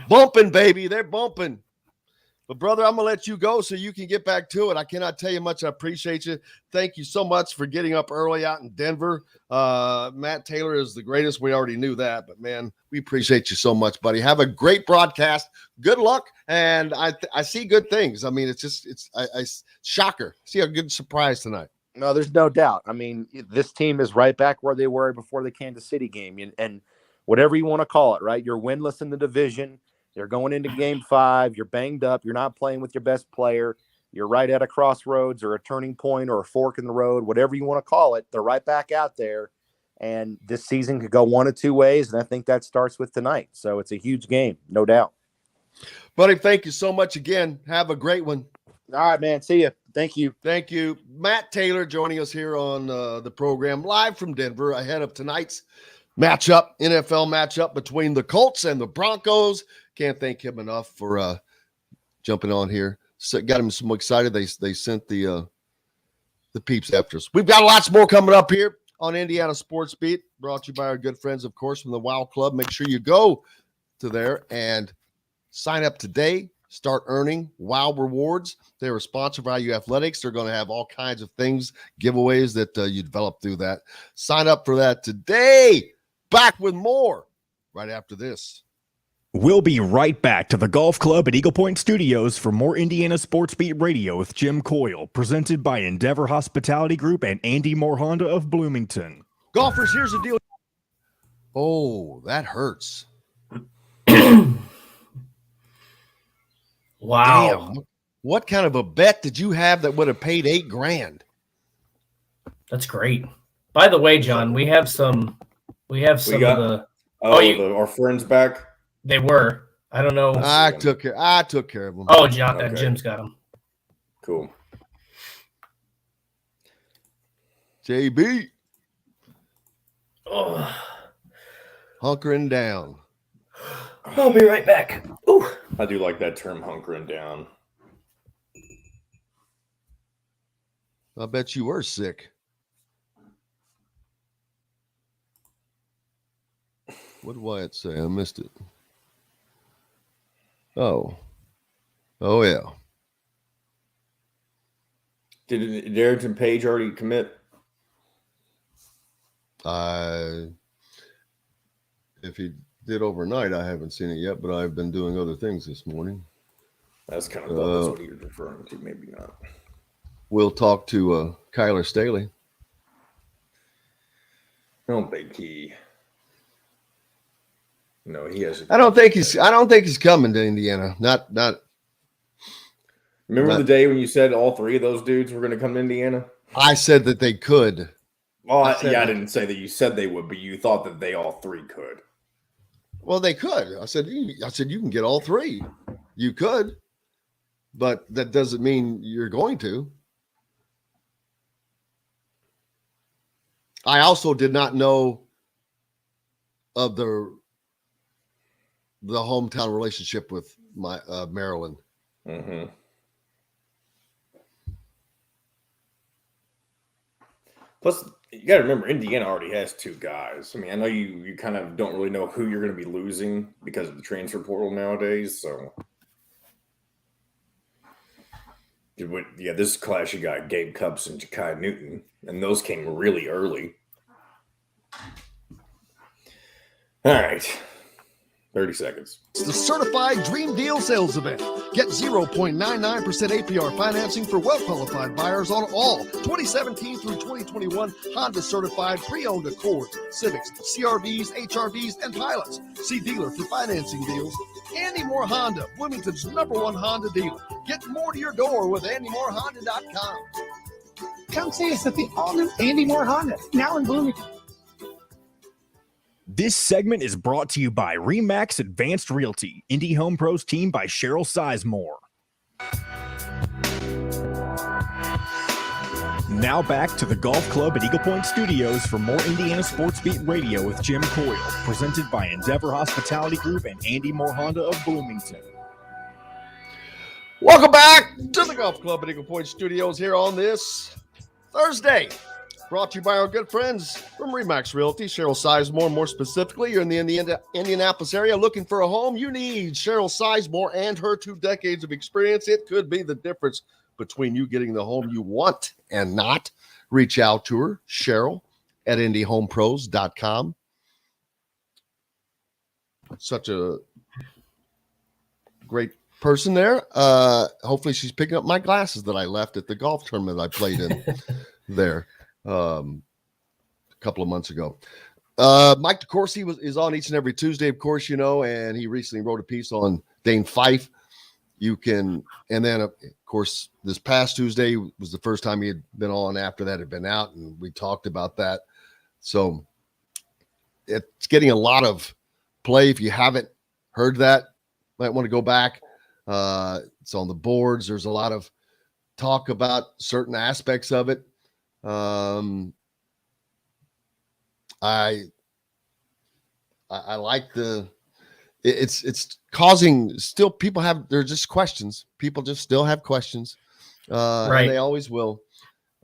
bumping, baby. They're bumping. But, brother, I'm going to let you go so you can get back to it. I cannot tell you much. I appreciate you. Thank you so much for getting up early out in Denver. Matt Taylor is the greatest. We already knew that. But, man, we appreciate you so much, buddy. Have a great broadcast. Good luck. And I see good things. I mean, it's shocker. See a good surprise tonight. No, there's no doubt. I mean, this team is right back where they were before the Kansas City game. And whatever you want to call it, right? You're winless in the division. You're going into game 5. You're banged up. You're not playing with your best player. You're right at a crossroads or a turning point or a fork in the road, whatever you want to call it. They're right back out there. And this season could go one of two ways. And I think that starts with tonight. So it's a huge game, no doubt. Buddy, thank you so much again. Have a great one. All right, man. See you. Thank you. Thank you. Matt Taylor joining us here on the program live from Denver ahead of tonight's NFL matchup between the Colts and the Broncos. Can't thank him enough for jumping on here. So got him so excited they sent the peeps after us. We've got lots more coming up here on Indiana Sports Beat, brought to you by our good friends, of course, from the WOW Club. Make sure you go to there and sign up today. Start earning WOW rewards. They're a sponsor of IU Athletics. They're going to have all kinds of things, giveaways that you develop through that. Sign up for that today. Back with more right after this. We'll be right back to the Golf Club at Eagle Point Studios for more Indiana Sports Beat Radio with Jim Coyle, presented by Endeavor Hospitality Group and Andy Moore Honda of Bloomington. Golfers, here's the deal. Oh, that hurts. Wow. Damn. What kind of a bet did you have that would have paid $8,000? That's great. By the way, John, we have some of our friends back. They were. I don't know. I took care of them. Oh, John, okay. Jim's got them. Cool. JB. Oh. Hunkering down. I'll be right back. Ooh. I do like that term, hunkering down. I bet you were sick. What did Wyatt say? I missed it. Oh, yeah. Did Darrington Page already commit? If he did overnight, I haven't seen it yet, but I've been doing other things this morning. That's kind of that's what he was referring to. Maybe not. We'll talk to Kyler Staley. I don't think he. No, he hasn't. I don't think he's coming to Indiana. Not. Remember the day when you said all three of those dudes were going to come to Indiana? I said that they could. Well, I didn't say that you said they would, but you thought that they all three could. Well, they could. I said you can get all three. You could, but that doesn't mean you're going to. I also did not know of the hometown relationship with my Maryland. Mm-hmm. Plus, you got to remember, Indiana already has two guys. I mean, I know you kind of don't really know who you're going to be losing because of the transfer portal nowadays. So, yeah, this class you got Gabe Cupps and Ja'Kai Newton, and those came really early. All right. 30 seconds. It's the Certified Dream Deal Sales Event. Get 0.99% APR financing for well-qualified buyers on all 2017 through 2021 Honda Certified pre-owned Accords, Civics, CRVs, HRVs, and Pilots. See dealer for financing deals. Andy Moore Honda, Bloomington's #1 Honda dealer. Get more to your door with AndyMooreHonda.com. Come see us at the all-new Andy Moore Honda, now in Bloomington. This segment is brought to you by RE/MAX Advanced Realty, Indy Home Pros team by Cheryl Sizemore. Now back to the Golf Club at Eagle Point Studios for more Indiana Sports Beat Radio with Jim Coyle, presented by Endeavor Hospitality Group and Andy Moore Honda of Bloomington. Welcome back to the Golf Club at Eagle Point Studios here on this Thursday. Brought to you by our good friends from RE/MAX Realty, Cheryl Sizemore. More specifically, you're in the Indianapolis area looking for a home. You need Cheryl Sizemore and her 2 decades of experience. It could be the difference between you getting the home you want and not. Reach out to her, Cheryl, at IndyHomePros.com. Such a great person there. Hopefully she's picking up my glasses that I left at the golf tournament I played in there. A couple of months ago. Mike DeCourcy is on each and every Tuesday, of course, you know, and he recently wrote a piece on Dane Fife. You can, and then of course, this past Tuesday was the first time he had been on after that had been out, and we talked about that. So it's getting a lot of play. If you haven't heard that, might want to go back. It's on the boards. There's a lot of talk about certain aspects of it. I like it's causing still they're just questions. People just still have questions. Right. And they always will.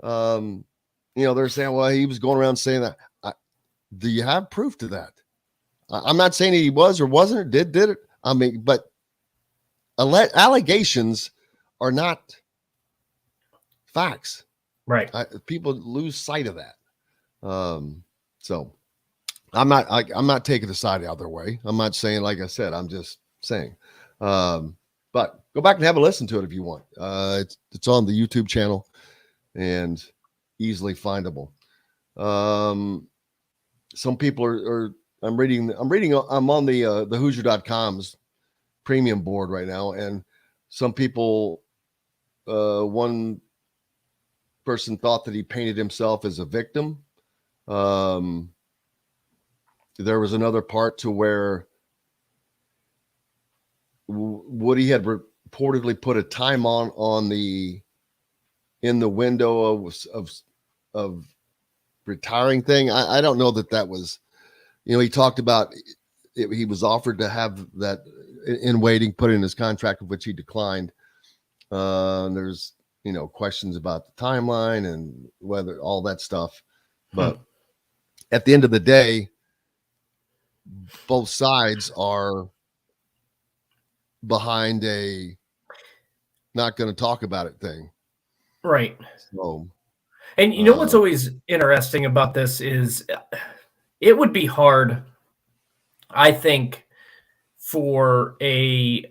They're saying, well, he was going around saying that. Do you have proof to that? I'm not saying he was or wasn't or did it. I mean, but allegations are not facts. Right. People lose sight of that. So I'm not taking the side either way. I'm not saying, like I said, I'm just saying, but go back and have a listen to it if you want. It's on the YouTube channel and easily findable. Some people are I'm on the Hoosier.com's premium board right now. And some people, one person thought that he painted himself as a victim. There was another part to where Woody had reportedly put a time in the window of retiring thing. I don't know that was, he talked about he was offered to have that in waiting, put in his contract, of which he declined. There's, questions about the timeline and whether all that stuff. But at the end of the day, both sides are behind a not going to talk about it thing. Right. So, and you know what's always interesting about this is it would be hard, I think, for a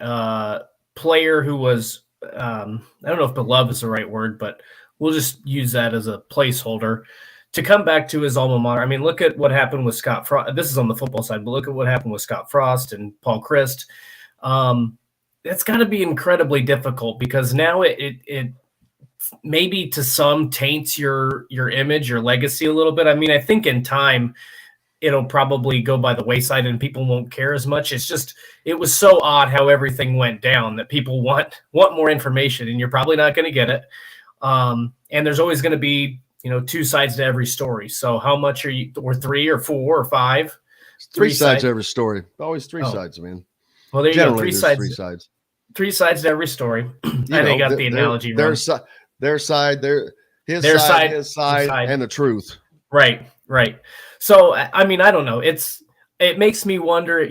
player who was, I don't know if beloved is the right word, but we'll just use that as a placeholder, to come back to his alma mater. I mean, look at what happened with Scott Frost. This is on the football side, but look at what happened with Scott Frost and Paul Christ. It's got to be incredibly difficult, because now it maybe to some taints your image, your legacy a little bit. I mean, I think in time it'll probably go by the wayside and people won't care as much. It's just, it was so odd how everything went down that people want more information, and you're probably not going to get it. And there's always going to be, two sides to every story. So how much are you, or 3 or 4 or 5? Three sides to every story. Always three sides, man. Well, there you go. Three sides. 3 sides to every story. I got the analogy wrong. Their side, his side, and the truth. Right. So, I mean, I don't know. It makes me wonder,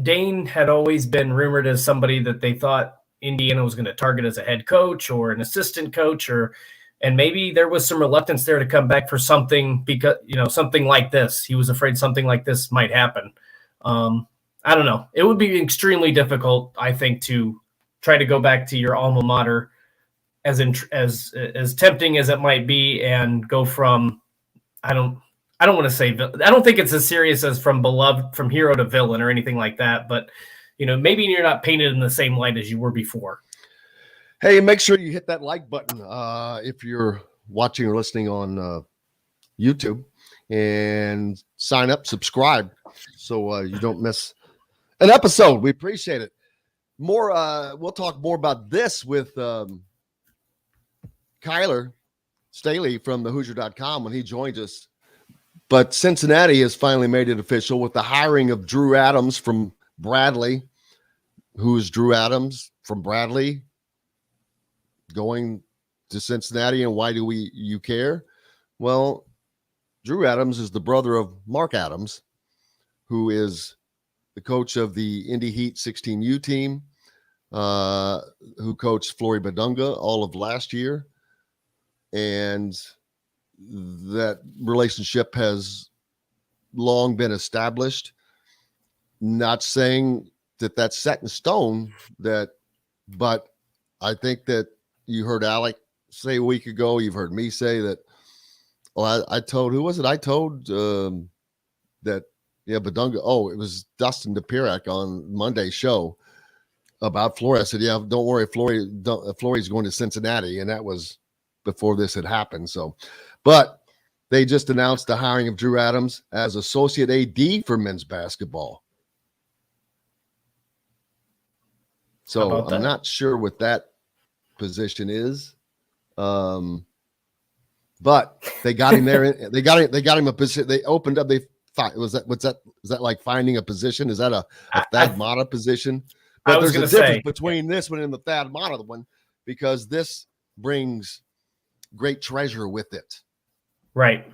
Dane had always been rumored as somebody that they thought Indiana was going to target as a head coach or an assistant coach, and maybe there was some reluctance there to come back for something, because, something like this. He was afraid something like this might happen. I don't know. It would be extremely difficult, I think, to try to go back to your alma mater, as tempting as it might be, and go from, I don't want to say, I don't think it's as serious as from beloved, from hero to villain or anything like that, but maybe you're not painted in the same light as you were before. Hey, make sure you hit that like button if you're watching or listening on YouTube, and sign up, subscribe, so you don't miss an episode. We appreciate it. We'll talk more about this with Kyler Staley from the Hoosier.com when he joins us. But Cincinnati has finally made it official with the hiring of Drew Adams from Bradley. Who's Drew Adams from Bradley going to Cincinnati, and why do you care? Well, Drew Adams is the brother of Mark Adams, who is the coach of the Indy Heat 16U team, who coached Flory Badunga all of last year. And that relationship has long been established. Not saying that that's set in stone, but I think that you heard Alec say a week ago, you've heard me say that, I told, who was it? I told that, Badunga, it was Dustin DePirac on Monday's show about Flory. I said, don't worry, Flory's going to Cincinnati. And that was before this had happened. So, but they just announced the hiring of Drew Adams as associate AD for men's basketball. So I'm not sure what that position is. But they got him there. They got him a position. They opened up. Is that like finding a position? Is that a Thad Matta position? But there's a difference between this one and the Thad Matta one, because this brings great treasure with it. Right.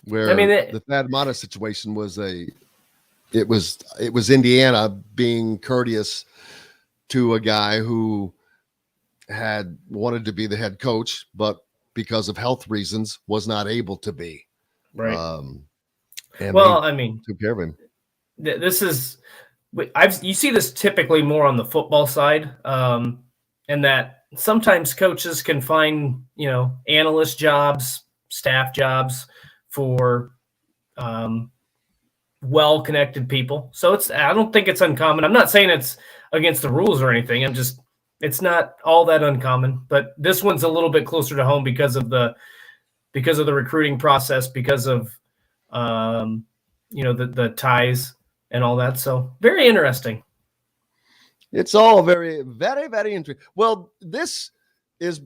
Where the Thad Matta situation was it was Indiana being courteous to a guy who had wanted to be the head coach, but because of health reasons was not able to be. Right. And took care of him. This is, you see this typically more on the football side, and that sometimes coaches can find, analyst jobs, staff jobs for well-connected people. So I don't think it's uncommon. I'm not saying it's against the rules or anything. It's not all that uncommon, but this one's a little bit closer to home because of the recruiting process, because of the ties and all that. So very interesting. It's all very, very, very interesting. Well, this is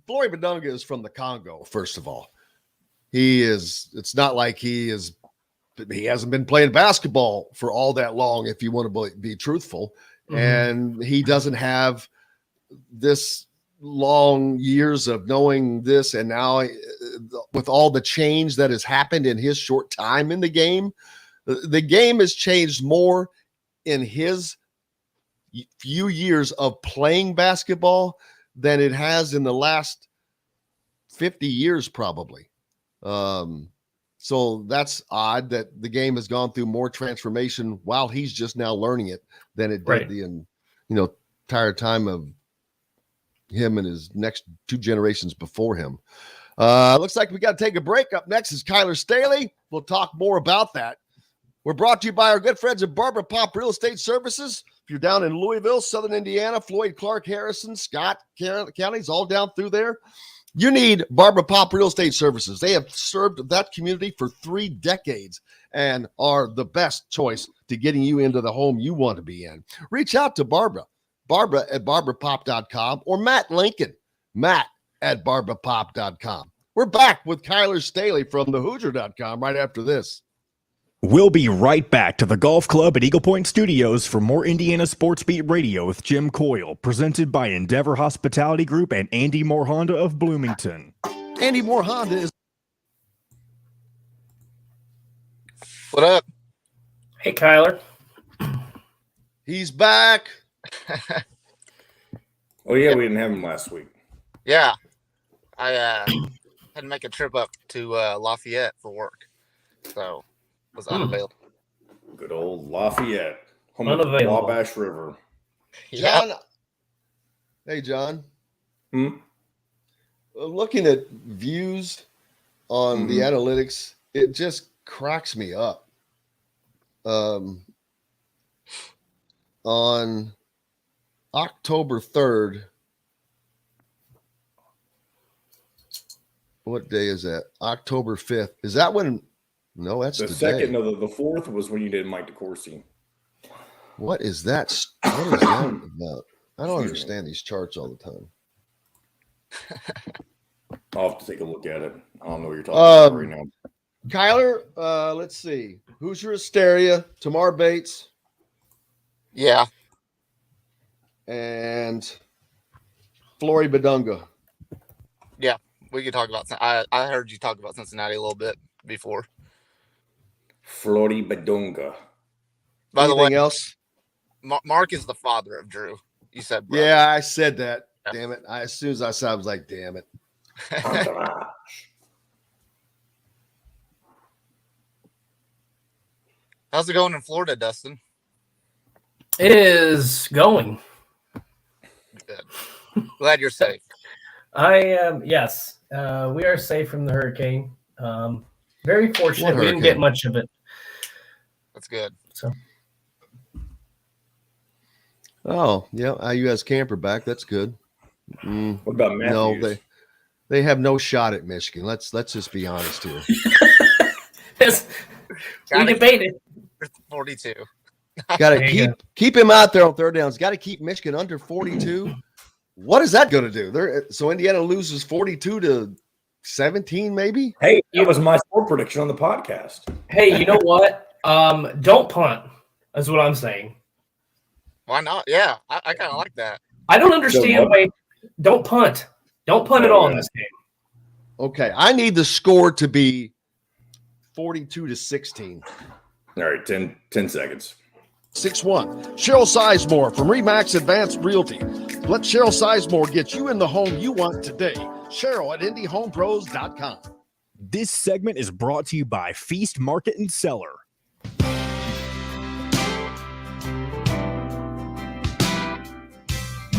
Flory Badunga is from the Congo, first of all. It's not like he hasn't been playing basketball for all that long, if you want to be truthful. Mm-hmm. And he doesn't have this long years of knowing this. And now with all the change that has happened in his short time in the game has changed more in his few years of playing basketball than it has in the last 50 years probably. So that's odd that the game has gone through more transformation while he's just now learning it than it did the entire time of him and his next two generations before him. Looks like we got to take a break. Up next is Kyler Staley. We'll talk more about that. We're brought to you by our good friends at Barbara Pop Real Estate Services. If you're down in Louisville, Southern Indiana, Floyd, Clark, Harrison, Scott counties, all down through there, you need Barbara Pop Real Estate Services. They have served that community for 3 decades and are the best choice to getting you into the home you want to be in. Reach out to Barbara at barbarapop.com, or Matt Lincoln, Matt at barbarapop.com. We're back with Kyler Staley from thehoosier.com right after this. We'll be right back to the Golf Club at Eagle Point Studios for more Indiana Sports Beat Radio with Jim Coyle, presented by Endeavor Hospitality Group and Andy Moore Honda of Bloomington. Andy Moore Honda is... What up? Hey, Kyler. He's back. Oh, yeah, we didn't have him last week. Yeah. I had to make a trip up to Lafayette for work. So... was unavailable. Good old Lafayette, home of the Wabash River. John, hey John. Looking at views on the analytics, it just cracks me up. On October 3rd, what day is that? October 5th. Is that when? No, that's the second. day. No, the 4th was when you did Mike DeCourcy. What is that? What is that about? I don't understand these charts all the time. I'll have to take a look at it. I don't know what you're talking about right now. Kyler, let's see. Hoosier Hysteria, Tamar Bates. Yeah. And Flory Badunga. Yeah, we could talk about. I heard you talk about Cincinnati a little bit before. Flory Badunga. By the way, else? Mark is the father of Drew. You said, brother. Yeah, I said that. Yeah. Damn it! As soon as I saw, I was like, "Damn it!" How's it going in Florida, Dustin? It is going. Good. Glad you're safe. I am. Yes, we are safe from the hurricane. Very fortunate. We didn't get much of it. That's good. So. Oh, yeah. IUS camper back. That's good. What about Matthews? No, they have no shot at Michigan. Let's just be honest here. We debated. 42. Got to keep him out there on third downs. Got to keep Michigan under 42. What is that going to do? So Indiana loses 42-17, maybe. Hey, that was my score prediction on the podcast. Hey, you know what? Don't punt. That's what I'm saying. Why not? Yeah, I kind of like that. I don't understand why. Don't punt. Don't punt at all in this game. Okay, I need the score to be 42-16. All right, 10 seconds. 6-1. Cheryl Sizemore from Remax Advanced Realty. Let Cheryl Sizemore get you in the home you want today. Cheryl at IndyHomePros.com. This segment is brought to you by Feast Market and Cellar.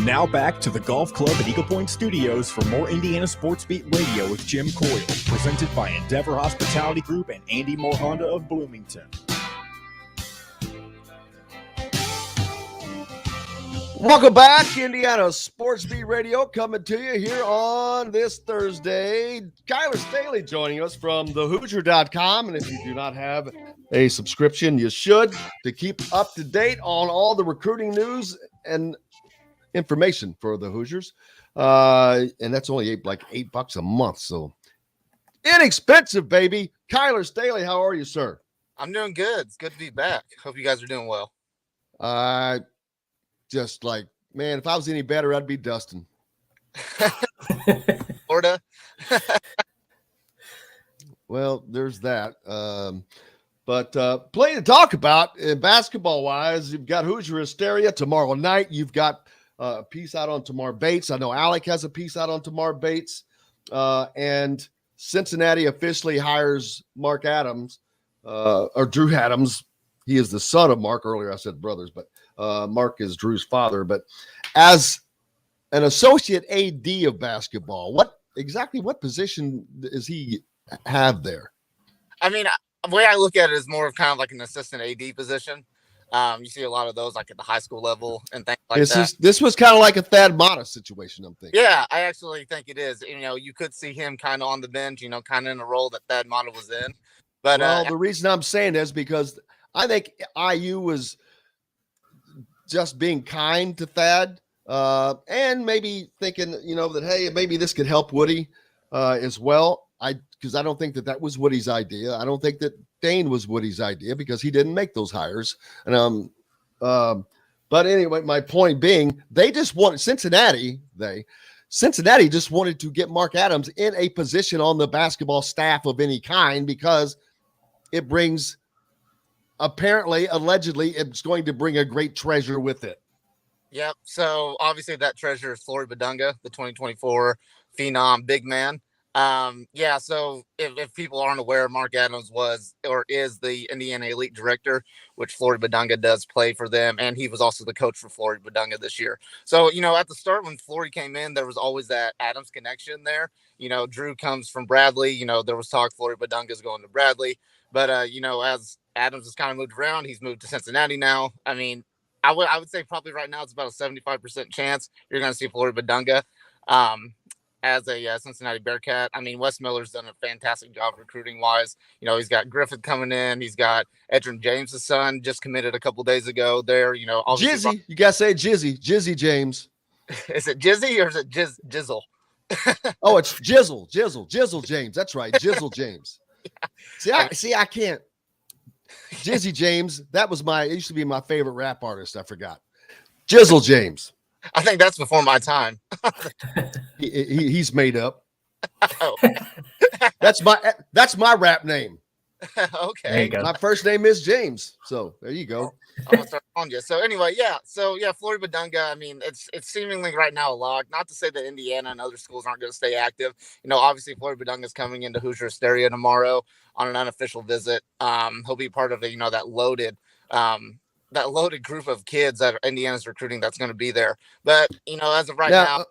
Now back to the Golf Club at Eagle Point Studios for more Indiana Sports Beat Radio with Jim Coyle, presented by Endeavor Hospitality Group and Andy Moore Honda of Bloomington. Welcome back, Indiana Sports Beat Radio, coming to you here on this Thursday. Kyler Staley joining us from thehoosier.com, and if you do not have a subscription, you should, to keep up to date on all the recruiting news and information for the Hoosiers. And that's only $8 a month, so inexpensive, baby. Kyler Staley, how are you, sir? I'm doing good. It's good to be back. Hope you guys are doing well. Just like, man, if I was any better, I'd be Dustin. Florida. Well, there's that. But plenty to talk about basketball-wise. You've got Hoosier Hysteria tomorrow night. You've got a piece out on Tamar Bates. I know Alec has a piece out on Tamar Bates. and Cincinnati officially hires Mark Adams, or Drew Adams. He is the son of Mark. Earlier I said brothers, but Mark is Drew's father. But as an associate AD of basketball, what position does he have there? I mean, the way I look at it is more of kind of like an assistant AD position. You see a lot of those like at the high school level and things like that. This was kind of like a Thad Matta situation, I'm thinking. Yeah, I actually think it is. You know, you could see him kind of on the bench, you know, kind of in a role that Thad Matta was in. But the reason I'm saying this is because I think IU was just being kind to Thad, and maybe thinking, you know, that, hey, maybe this could help Woody as well. Because I don't think that was Woody's idea. I don't think that Dane was Woody's idea because he didn't make those hires. And but anyway, my point being, they just wanted Cincinnati just wanted to get Mark Adams in a position on the basketball staff of any kind because it brings, allegedly, it's going to bring a great treasure with it. Yep. So obviously that treasure is Flory Badunga, the 2024 Phenom big man. Yeah, so if people aren't aware, Mark Adams was or is the Indiana Elite Director, which Flory Badunga does play for them, and he was also the coach for Flory Badunga this year. So, you know, at the start when Flory came in, there was always that Adams connection there. You know, Drew comes from Bradley. You know, there was talk Flory Badunga is going to Bradley. But, you know, as Adams has kind of moved around, he's moved to Cincinnati now. I mean, I would say probably right now it's about a 75% chance you're going to see Flory Badunga. As a Cincinnati Bearcat. I mean, Wes Miller's done a fantastic job recruiting wise. You know, he's got Griffith coming in. He's got Edrin James' son just committed a couple days ago there. You know, Jizzy. You got to say Jizzy James. Is it Jizzy or is it Jizzle? Oh, it's Jizzle James. That's right. Jizzle James. I can't. Jizzy James. It used to be my favorite rap artist. I forgot. Jizzle James. I think that's before my time. He's made up. Oh. That's my rap name. Okay. My first name is James. So there you go. I'm gonna start on you. So anyway, yeah. So yeah, Flory Badunga. I mean, it's seemingly right now a lock. Not to say that Indiana and other schools aren't going to stay active. You know, obviously Flory Badunga is coming into Hoosier Hysteria tomorrow on an unofficial visit. He'll be part of that loaded group of kids that Indiana's recruiting that's going to be there. But, you know, as of right now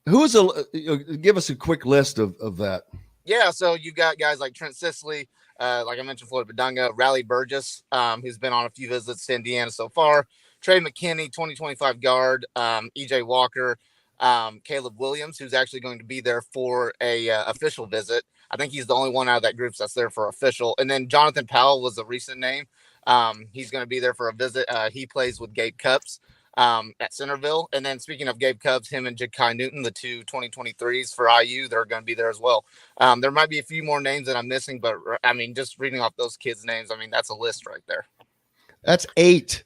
give us a quick list of that. Yeah. So you've got guys like Trent Sisley, like I mentioned, Flory Badunga, Riley Burgess, who's been on a few visits to Indiana so far, Trey McKinney, 2025 guard, EJ Walker, Caleb Williams, who's actually going to be there for a official visit. I think he's the only one out of that group that's there for official. And then Jonathan Powell was a recent name. He's going to be there for a visit. He plays with Gabe Cupps at Centerville. And then speaking of Gabe Cupps, him and Ja'Kai Newton, the two 2023s for IU, they're going to be there as well. There might be a few more names that I'm missing, but I mean, just reading off those kids' names, I mean, that's a list right there. That's eight.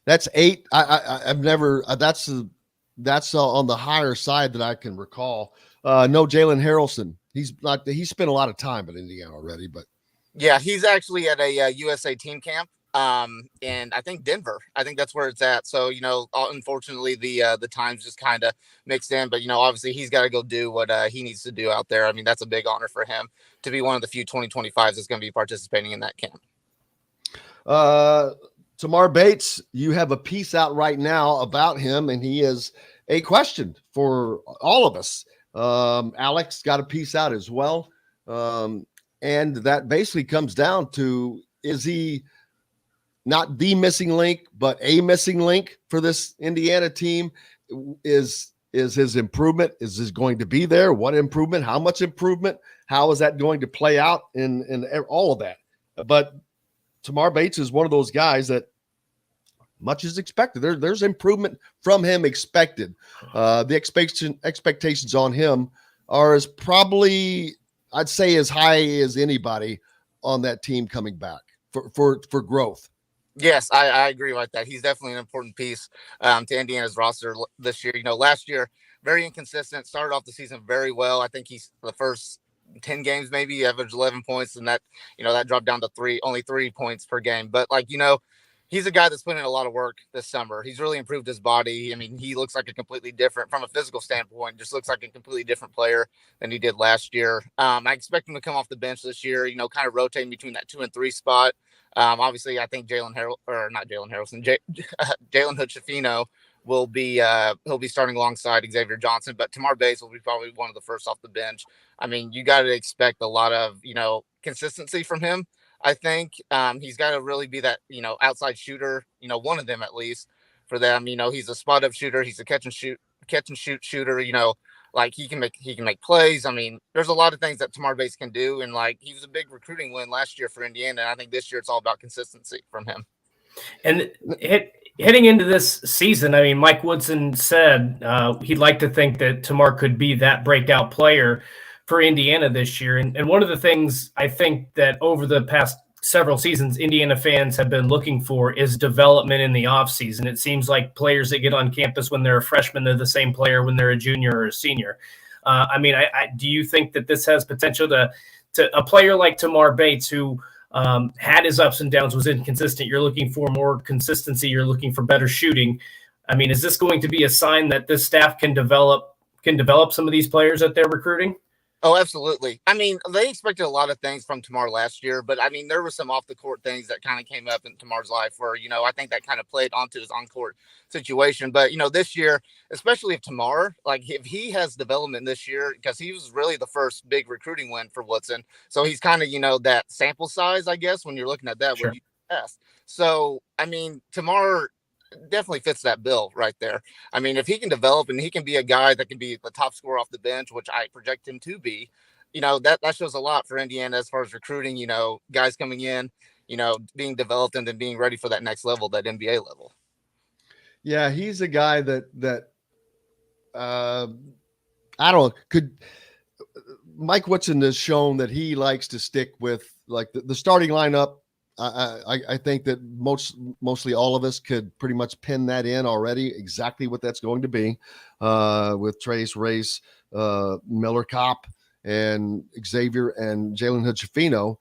I've never, that's on the higher side that I can recall. No, Jalen Harrelson. He's spent a lot of time at Indiana already, but yeah, he's actually at a USA team camp. And I think Denver, I think that's where it's at. So, you know, unfortunately the times just kind of mixed in, but you know, obviously he's got to go do what he needs to do out there. I mean, that's a big honor for him to be one of the few 2025s that's going to be participating in that camp. Tamar Bates, you have a piece out right now about him, and he is a question for all of us. Alex got a piece out as well. And that basically comes down to, is he not the missing link, but a missing link for this Indiana team? Is his improvement? Is this going to be there? What improvement? How much improvement? How is that going to play out in all of that? But Tamar Bates is one of those guys that much is expected. There's improvement from him expected. The expectations on him are as probably, I'd say, as high as anybody on that team coming back for growth. Yes, I agree with that. He's definitely an important piece to Indiana's roster this year. You know, last year, very inconsistent, started off the season very well. I think he's the first 10 games, maybe averaged 11 points, and that, you know, that dropped down to only 3 points per game. But like, you know, he's a guy that's put in a lot of work this summer. He's really improved his body. I mean, he looks like a completely different, from a physical standpoint, just looks like a completely different player than he did last year. I expect him to come off the bench this year, kind of rotating between that 2 and 3 spot. Obviously, I think Jalen Hood-Schifino will be he'll be starting alongside Xavier Johnson, but Tamar Bates will be probably one of the first off the bench. I mean, you got to expect a lot of consistency from him. I think he's got to really be that outside shooter, one of them at least for them. He's a spot up shooter, he's a catch and shoot shooter. Like he can make plays. I mean, there's a lot of things that Tamar Bates can do, and like he was a big recruiting win last year for Indiana, and I think this year it's all about consistency from him. And heading into this season, I mean, Mike Woodson said he'd like to think that Tamar could be that breakout player for Indiana this year. And one of the things I think that over the past several seasons, Indiana fans have been looking for is development in the offseason. It seems like players that get on campus when they're a freshman, they're the same player when they're a junior or a senior. I mean, do you think that this has potential to a player like Tamar Bates, who had his ups and downs, was inconsistent? You're looking for more consistency. You're looking for better shooting. I mean, is this going to be a sign that this staff can develop some of these players that they're recruiting? Oh, absolutely. I mean, they expected a lot of things from Tamar last year, but I mean, there were some off the court things that kind of came up in Tamar's life where, I think that kind of played onto his on court situation. But, this year, especially if Tamar, like if he has development this year, because he was really the first big recruiting win for Woodson. So he's kind of, that sample size, I guess, when you're looking at that, sure. So, I mean, Tamar definitely fits that bill right there. I mean, if he can develop and he can be a guy that can be the top scorer off the bench, which I project him to be, that shows a lot for Indiana as far as recruiting, guys coming in, being developed and then being ready for that next level, that NBA level. Yeah, he's a guy that I don't know, could Mike Woodson has shown that he likes to stick with like the starting lineup. I think that mostly all of us could pretty much pin that in already, exactly what that's going to be with Trace, Race, Miller Kopp, and Xavier and Jalen Hood-Schifino.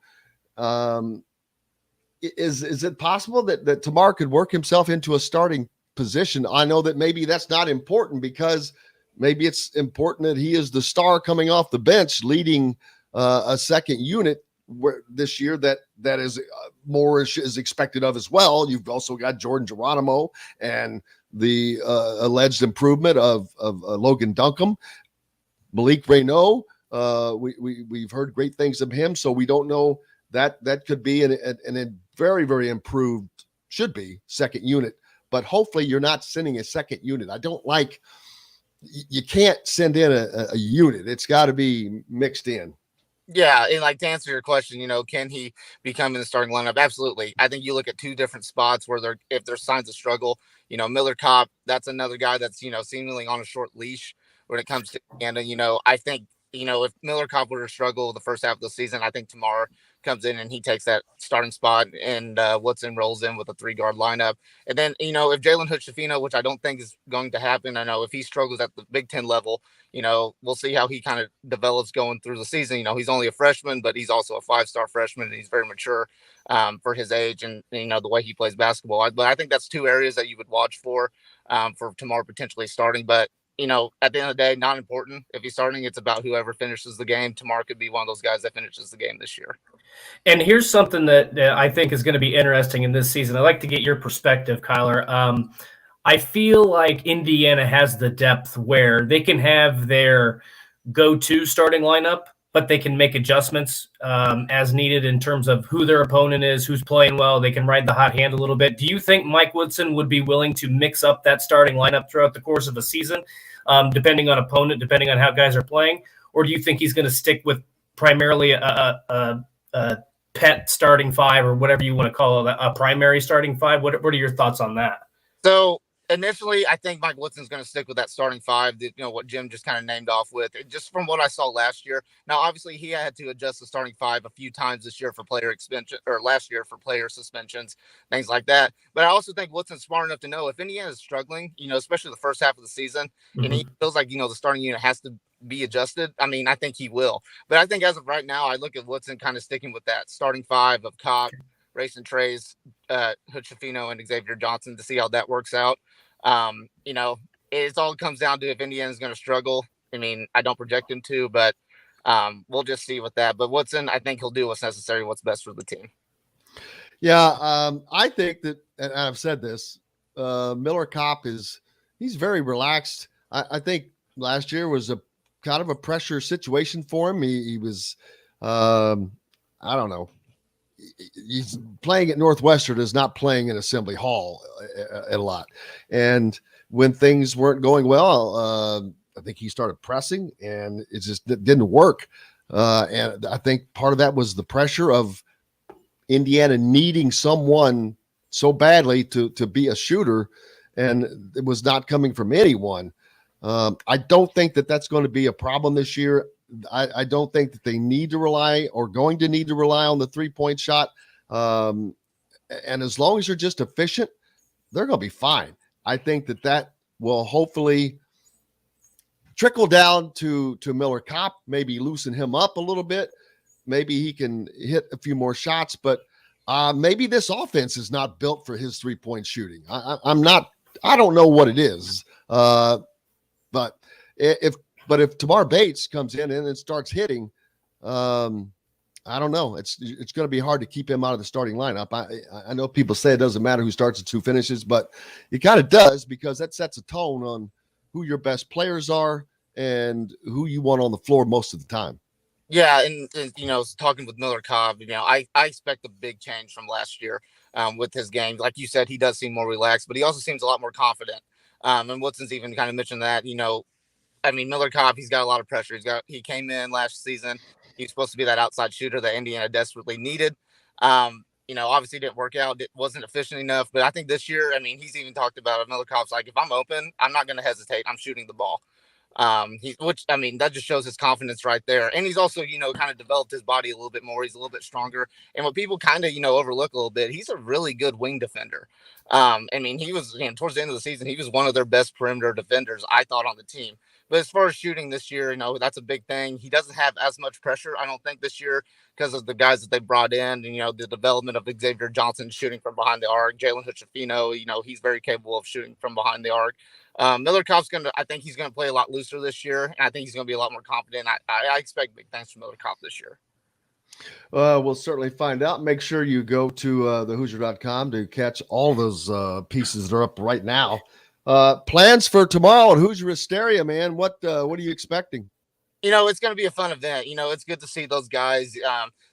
Is it possible that Tamar could work himself into a starting position? I know that maybe that's not important because maybe it's important that he is the star coming off the bench leading a second unit where this year that is more is expected of as well. You've also got Jordan Geronimo and the alleged improvement of Logan Duncombe, Malik Reynaud. We've heard great things of him, so we don't know that could be a very, very improved, should be second unit. But hopefully you're not sending a second unit. I don't like, you can't send in a unit. It's got to be mixed in. Yeah, and like to answer your question, can he become in the starting lineup? Absolutely. I think you look at two different spots where if there's signs of struggle, Miller Kopp, that's another guy that's, seemingly on a short leash when it comes to Indiana. I think, if Miller Kopp were to struggle the first half of the season, I think Tamar comes in and he takes that starting spot and Woodson rolls in with a 3-guard lineup. And then, if Jalen Hood-Schifino, which I don't think is going to happen, I know if he struggles at the Big Ten level, we'll see how he kind of develops going through the season. He's only a freshman, but he's also a 5-star freshman and he's very mature for his age and, the way he plays basketball. But I think that's two areas that you would watch for Tamar potentially starting. But, at the end of the day, not important. If he's starting, it's about whoever finishes the game. Tamar could be one of those guys that finishes the game this year. And here's something that I think is going to be interesting in this season. I'd like to get your perspective, Kyler. I feel like Indiana has the depth where they can have their go-to starting lineup, but they can make adjustments as needed in terms of who their opponent is, who's playing well. They can ride the hot hand a little bit. Do you think Mike Woodson would be willing to mix up that starting lineup throughout the course of a season, depending on opponent, depending on how guys are playing? Or do you think he's going to stick with primarily a pet starting 5 or whatever you want to call it, a primary starting 5? What are your thoughts on that? So initially, I think Mike Woodson's going to stick with that starting 5, what Jim just kind of named off with. Just from what I saw last year. Now, obviously, he had to adjust the starting 5 a few times this year for player expansion, or last year for player suspensions, things like that. But I also think Woodson's smart enough to know if Indiana is struggling, especially the first half of the season, and he feels like, the starting unit has to be adjusted. I mean, I think he will. But I think as of right now, I look at Woodson kind of sticking with that starting 5 of Kopp, Race and Trace, Hutchefino and Xavier Johnson to see how that works out. It all comes down to if Indiana's going to struggle. I mean, I don't project him to, but we'll just see with that. But Woodson, I think he'll do what's necessary, what's best for the team. Yeah, I think that, and I've said this, Miller Kopp he's very relaxed. I think last year was a kind of a pressure situation for him. He was, I don't know. He's playing at Northwestern is not playing in Assembly Hall a lot. And when things weren't going well, I think he started pressing and it didn't work. And I think part of that was the pressure of Indiana needing someone so badly to be a shooter, and it was not coming from anyone. I don't think that that's going to be a problem this year. I don't think that they need to rely or going to need to rely on the 3-point shot. And as long as you're just efficient, they're going to be fine. I think that will hopefully trickle down to Miller Kopp, maybe loosen him up a little bit. Maybe he can hit a few more shots, but maybe this offense is not built for his 3-point shooting. I don't know what it is. But if Tamar Bates comes in and starts hitting, I don't know. It's going to be hard to keep him out of the starting lineup. I know people say it doesn't matter who starts and who finishes, but it kind of does, because that sets a tone on who your best players are and who you want on the floor most of the time. Yeah, and talking with Miller Kopp, I expect a big change from last year with his game. Like you said, he does seem more relaxed, but he also seems a lot more confident. And Woodson's even kind of mentioned that, Miller Kopp, he's got a lot of pressure. He came in last season. He was supposed to be that outside shooter that Indiana desperately needed. Obviously it didn't work out. It wasn't efficient enough. But I think this year, he's even talked about it. Miller Kopp's like, if I'm open, I'm not going to hesitate. I'm shooting the ball. That just shows his confidence right there. And he's also, kind of developed his body a little bit more. He's a little bit stronger. And what people kind of, overlook a little bit, he's a really good wing defender. He was, towards the end of the season, he was one of their best perimeter defenders, I thought, on the team. But as far as shooting this year, that's a big thing. He doesn't have as much pressure, I don't think, this year because of the guys that they brought in. And, the development of Xavier Johnson shooting from behind the arc. Jalen Hutchefino, he's very capable of shooting from behind the arc. Miller Kopp's I think he's going to play a lot looser this year. And I think he's going to be a lot more confident. I expect big things from Miller Kopp this year. We'll certainly find out. Make sure you go to thehoosier.com to catch all those pieces that are up right now. Plans for tomorrow at Hoosier Hysteria, man. What are you expecting? It's going to be a fun event. It's good to see those guys,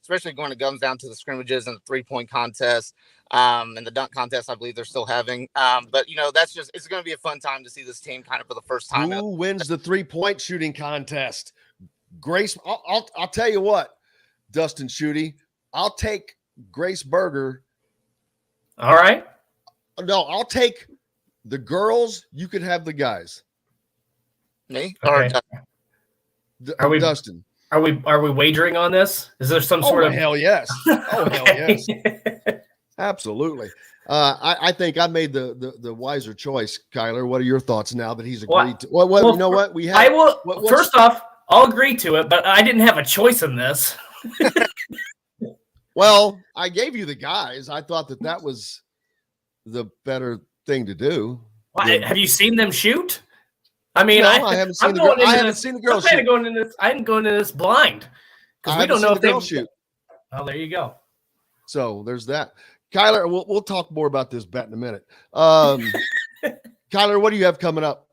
especially when it comes down to the scrimmages and the 3-point contest and the dunk contest. I believe they're still having. But it's going to be a fun time to see this team kind of for the first time. Who wins the 3-point shooting contest? Grace. I'll tell you what, Dustin Schutte, I'll take Grace Berger. All right. No, I'll take the girls. You could have the guys. Me? Okay. Are we, Dustin? Are we wagering on this? Is there some sort of hell yes? Oh hell yes, absolutely. I think I made the wiser choice, Kyler. What are your thoughts now that he's agreed to? Well, you know what we have. I will. First off, I'll agree to it, but I didn't have a choice in this. Well, I gave you the guys. I thought that was the better thing to do. Well, have you seen them shoot? I haven't seen the girl. I haven't seen the girl shoot. I didn't go into this blind because we don't know if they shoot. Oh, there you go. So there's that. Kyler, we'll talk more about this bet in a minute. Kyler, what do you have coming up?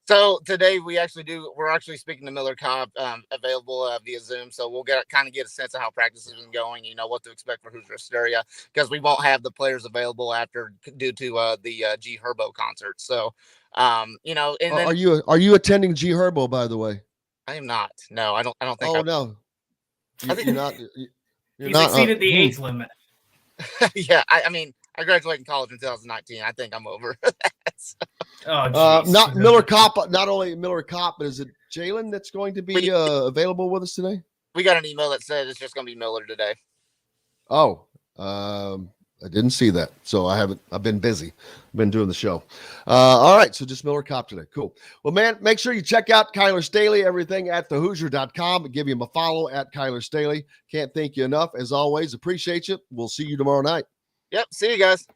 So today we're actually speaking to Miller Kopp, available via Zoom. So we'll get a sense of how practice has been going, what to expect for Hoosier Hysteria, because we won't have the players available due to the G Herbo concert. So, and then, are you attending G Herbo, by the way? I am not. No, I don't think. Oh, no. You're not. He's exceeded the age limit. Yeah. I graduated in college in 2019. I think I'm over that. Not Miller Kopp, not only Miller Kopp, but is it Jalen that's going to be available with us today? We got an email that said it's just going to be Miller today. Oh, I didn't see that. So I've been busy. I've been doing the show. All right. So just Miller Kopp today. Cool. Well, man, make sure you check out Kyler Staley, everything at thehoosier.com. Give him a follow at Kyler Staley. Can't thank you enough. As always, appreciate you. We'll see you tomorrow night. Yep. See you guys.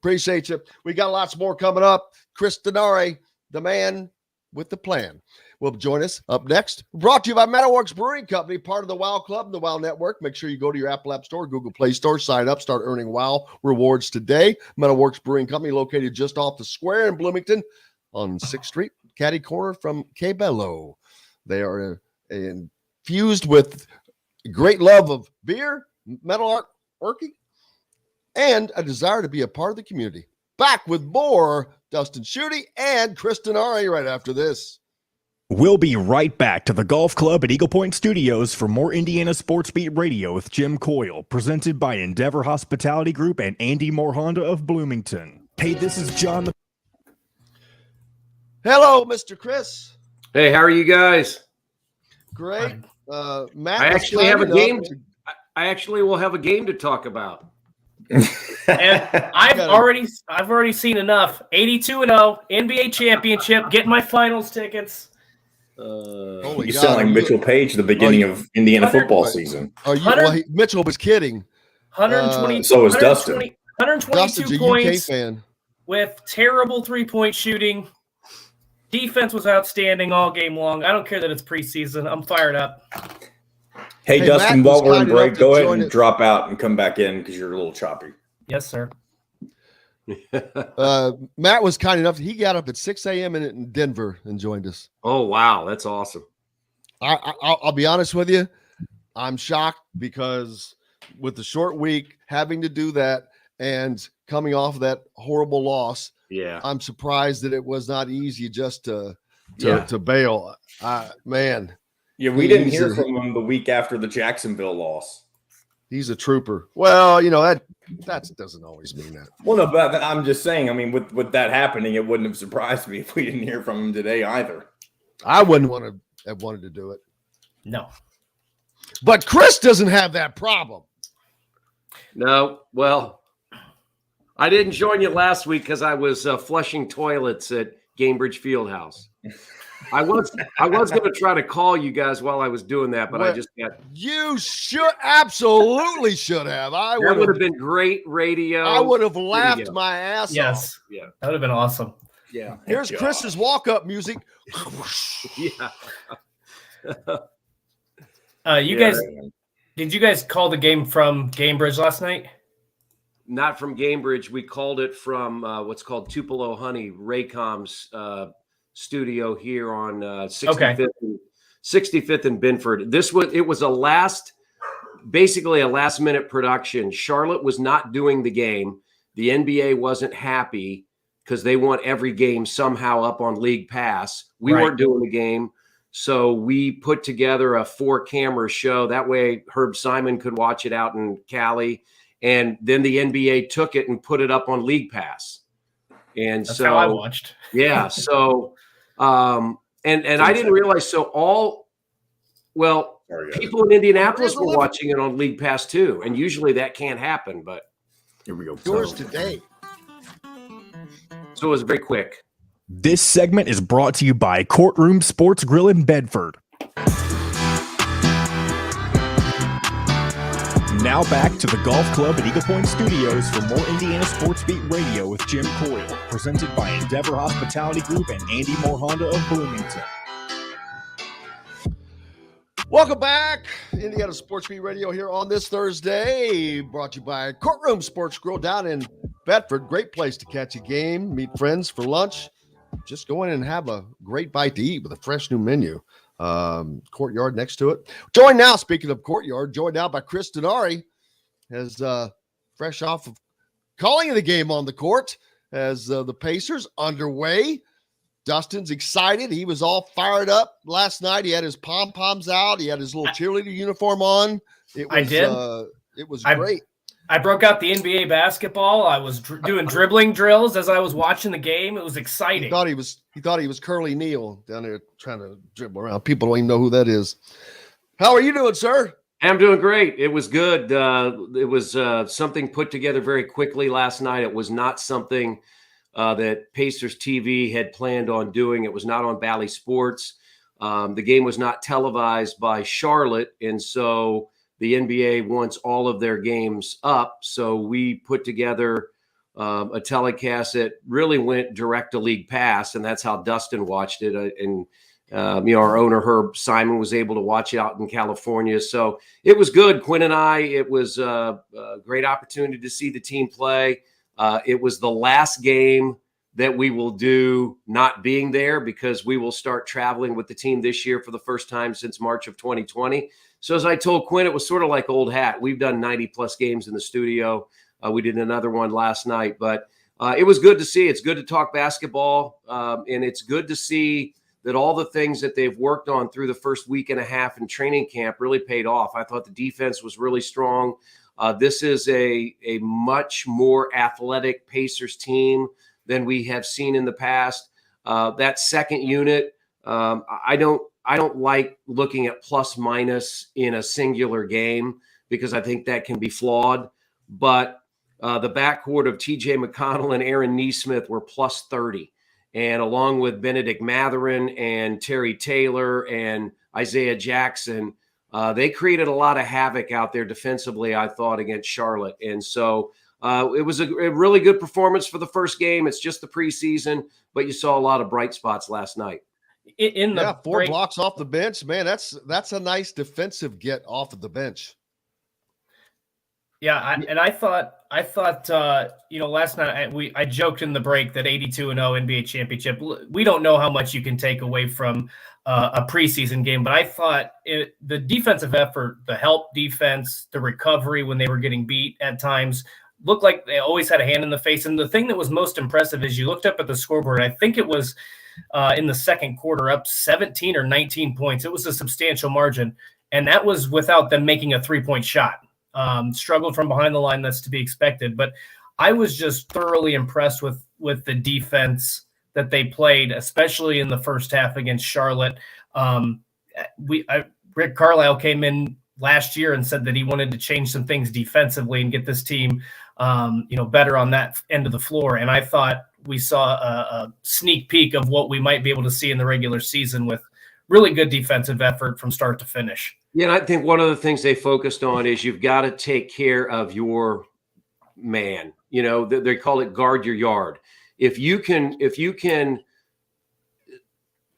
Appreciate you. We got lots more coming up. Chris Denari, the man with the plan, will join us up next. Brought to you by Matterworks Brewing Company, part of the WOW Club and the WOW Network. Make sure you go to your Apple App Store, Google Play Store, sign up, start earning WOW rewards today. Matterworks Brewing Company, located just off the square in Bloomington on 6th Street, catty corner from Cabello. They are infused with great love of beer, metal art, working, and a desire to be a part of the community. Back with more Dustin Schutte and Chris Denari right after this. We'll be right back to the Golf Club at Eagle Point Studios for more Indiana Sports Beat Radio with Jim Coyle, presented by Endeavor Hospitality Group and Andy Moore Honda of Bloomington. Hey, this is John. Hello, Mr. Chris. Hey, how are you guys? Great. Matt, I actually have a game. I actually will have a game to talk about. And I've already seen enough. 82-0 NBA championship. Getting my finals tickets. You sound like Mitchell Page at the beginning of Indiana football season. Mitchell was kidding. 120. So was Dustin. 122 Dustin's a points UK fan. With terrible 3-point shooting. Defense was outstanding all game long. I don't care that it's preseason. I'm fired up. Hey Dustin, while we're in break, go ahead and drop out and come back in because you're a little choppy. Yes, sir. Matt was kind enough. He got up at 6 a.m. in Denver and joined us. Oh, wow. That's awesome. I'll be honest with you. I'm shocked because with the short week, having to do that and coming off of that horrible loss, I'm surprised that it was not easy just to bail. Man. Yeah, we didn't hear from him the week after the Jacksonville loss. He's a trooper. Well, that doesn't always mean that. Well, no, but I'm just saying, I mean, with that happening, it wouldn't have surprised me if we didn't hear from him today either. I wouldn't want to have wanted to do it. No. But Chris doesn't have that problem. No, well, I didn't join you last week because I was flushing toilets at Gamebridge Fieldhouse. I was going to try to call you guys while I was doing that, but I just got. You absolutely should have. That would have been great radio. I would have laughed my ass off. Yeah, that would have been awesome. Yeah. Here's Chris's walk-up music. Yeah. Did you guys call the game from Gamebridge last night? Not from Gamebridge. We called it from what's called Tupelo Honey, Raycom's studio here on 65th and Binford. It was basically a last minute production. Charlotte was not doing the game. The NBA wasn't happy because they want every game somehow up on League Pass. We weren't doing the game. So we put together a 4-camera show. That way Herb Simon could watch it out in Cali. And then the NBA took it and put it up on League Pass. And that's how I watched. Yeah. So and I didn't realize people in Indianapolis were watching it on League Pass too, and usually that can't happen. But here we go. Yours today. So it was very quick. This segment is brought to you by Courtroom Sports Grill in Bedford. Now back to the Golf Club at Eagle Point Studios for more Indiana Sports Beat Radio with Jim Coyle, presented by Endeavor Hospitality Group and Andy Moore Honda of Bloomington. Welcome back. Indiana Sports Beat Radio here on this Thursday, brought to you by Courtroom Sports Grill down in Bedford. Great place to catch a game, meet friends for lunch. Just go in and have a great bite to eat with a fresh new menu. Courtyard next to it. Joined now, speaking of Courtyard, joined now by Chris Denari, as fresh off of calling the game on the court as the Pacers underway. Dustin's excited. He was all fired up last night. He had his pom-poms out. He had his little cheerleader uniform on. I did. It was great. I broke out the NBA basketball. I was doing dribbling drills as I was watching the game. It was exciting. He thought he was Curly Neal down there trying to dribble around. People don't even know who that is. How are you doing, sir? I'm doing great. It was good. It was something put together very quickly last night. It was not something that Pacers TV had planned on doing. It was not on Bally Sports. The game was not televised by Charlotte, and so the NBA wants all of their games up. So we put together a telecast that really went direct to league pass, and that's how Dustin watched it. Our owner Herb Simon was able to watch it out in California, so it was good. Quinn and I, it was a great opportunity to see the team play. It was the last game that we will do not being there, because we will start traveling with the team this year for the first time since March of 2020. So as I told Quinn, it was sort of like old hat. We've done 90 plus games in the studio. We did another one last night, but it was good to see. It's good to talk basketball, and it's good to see that all the things that they've worked on through the first week and a half in training camp really paid off. I thought the defense was really strong. This is a much more athletic Pacers team than we have seen in the past. That second unit, I don't like looking at plus minus in a singular game, because I think that can be flawed. But the backcourt of TJ McConnell and Aaron Nesmith were plus 30. And along with Benedict Mathurin and Terry Taylor and Isaiah Jackson, they created a lot of havoc out there defensively, I thought, against Charlotte. And so it was a really good performance for the first game. It's just the preseason, but you saw a lot of bright spots last night. Four blocks off the bench, man. That's a nice defensive get off of the bench. Yeah, I thought last night I joked in the break that 82-0 NBA championship. We don't know how much you can take away from a preseason game, but I thought the defensive effort, the help defense, the recovery when they were getting beat at times, looked like they always had a hand in the face. And the thing that was most impressive is you looked up at the scoreboard. I think it was in the second quarter, up 17 or 19 points. It was a substantial margin, and that was without them making a three-point shot. Struggled from behind the line, that's to be expected. But I was just thoroughly impressed with the defense that they played, especially in the first half against Charlotte. Rick Carlisle came in last year and said that he wanted to change some things defensively and get this team, better on that end of the floor. And I thought we saw a sneak peek of what we might be able to see in the regular season with really good defensive effort from start to finish. Yeah, and I think one of the things they focused on is you've got to take care of your man. They call it guard your yard. If you can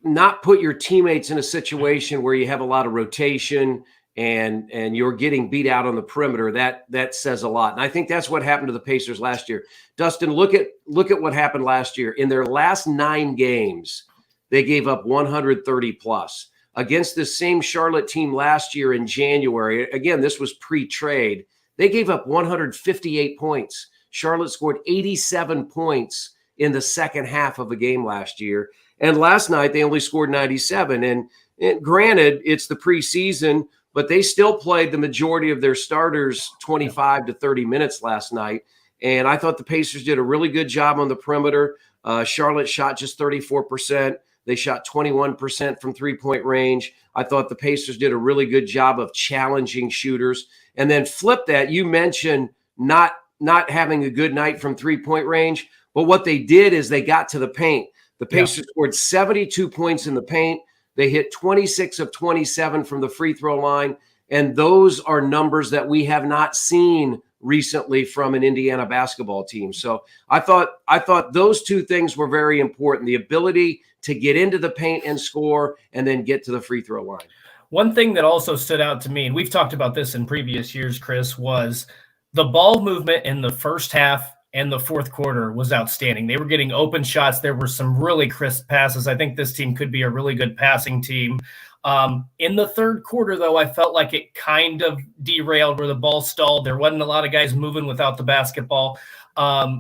not put your teammates in a situation where you have a lot of rotation and you're getting beat out on the perimeter, that says a lot. And I think that's what happened to the Pacers last year. Dustin, look at what happened last year. In their last 9 games, they gave up 130 plus. Against this same Charlotte team last year in January, again, this was pre-trade, they gave up 158 points. Charlotte scored 87 points in the second half of a game last year. And last night, they only scored 97. And granted, it's the preseason, but they still played the majority of their starters 25 to 30 minutes last night. And I thought the Pacers did a really good job on the perimeter. Charlotte shot just 34%. They shot 21% from three-point range. I thought the Pacers did a really good job of challenging shooters. And then flip that, you mentioned not having a good night from three-point range, but what they did is they got to the paint. The Pacers scored 72 points in the paint. They hit 26 of 27 from the free throw line, and those are numbers that we have not seen recently from an Indiana basketball team. So I thought those two things were very important, the ability to get into the paint and score and then get to the free throw line. One thing that also stood out to me, and we've talked about this in previous years, Chris, was the ball movement in the first half and the fourth quarter was outstanding. They were getting open shots. There were some really crisp passes. I think this team could be a really good passing team. In the third quarter, though, I felt like it kind of derailed where the ball stalled. There wasn't a lot of guys moving without the basketball.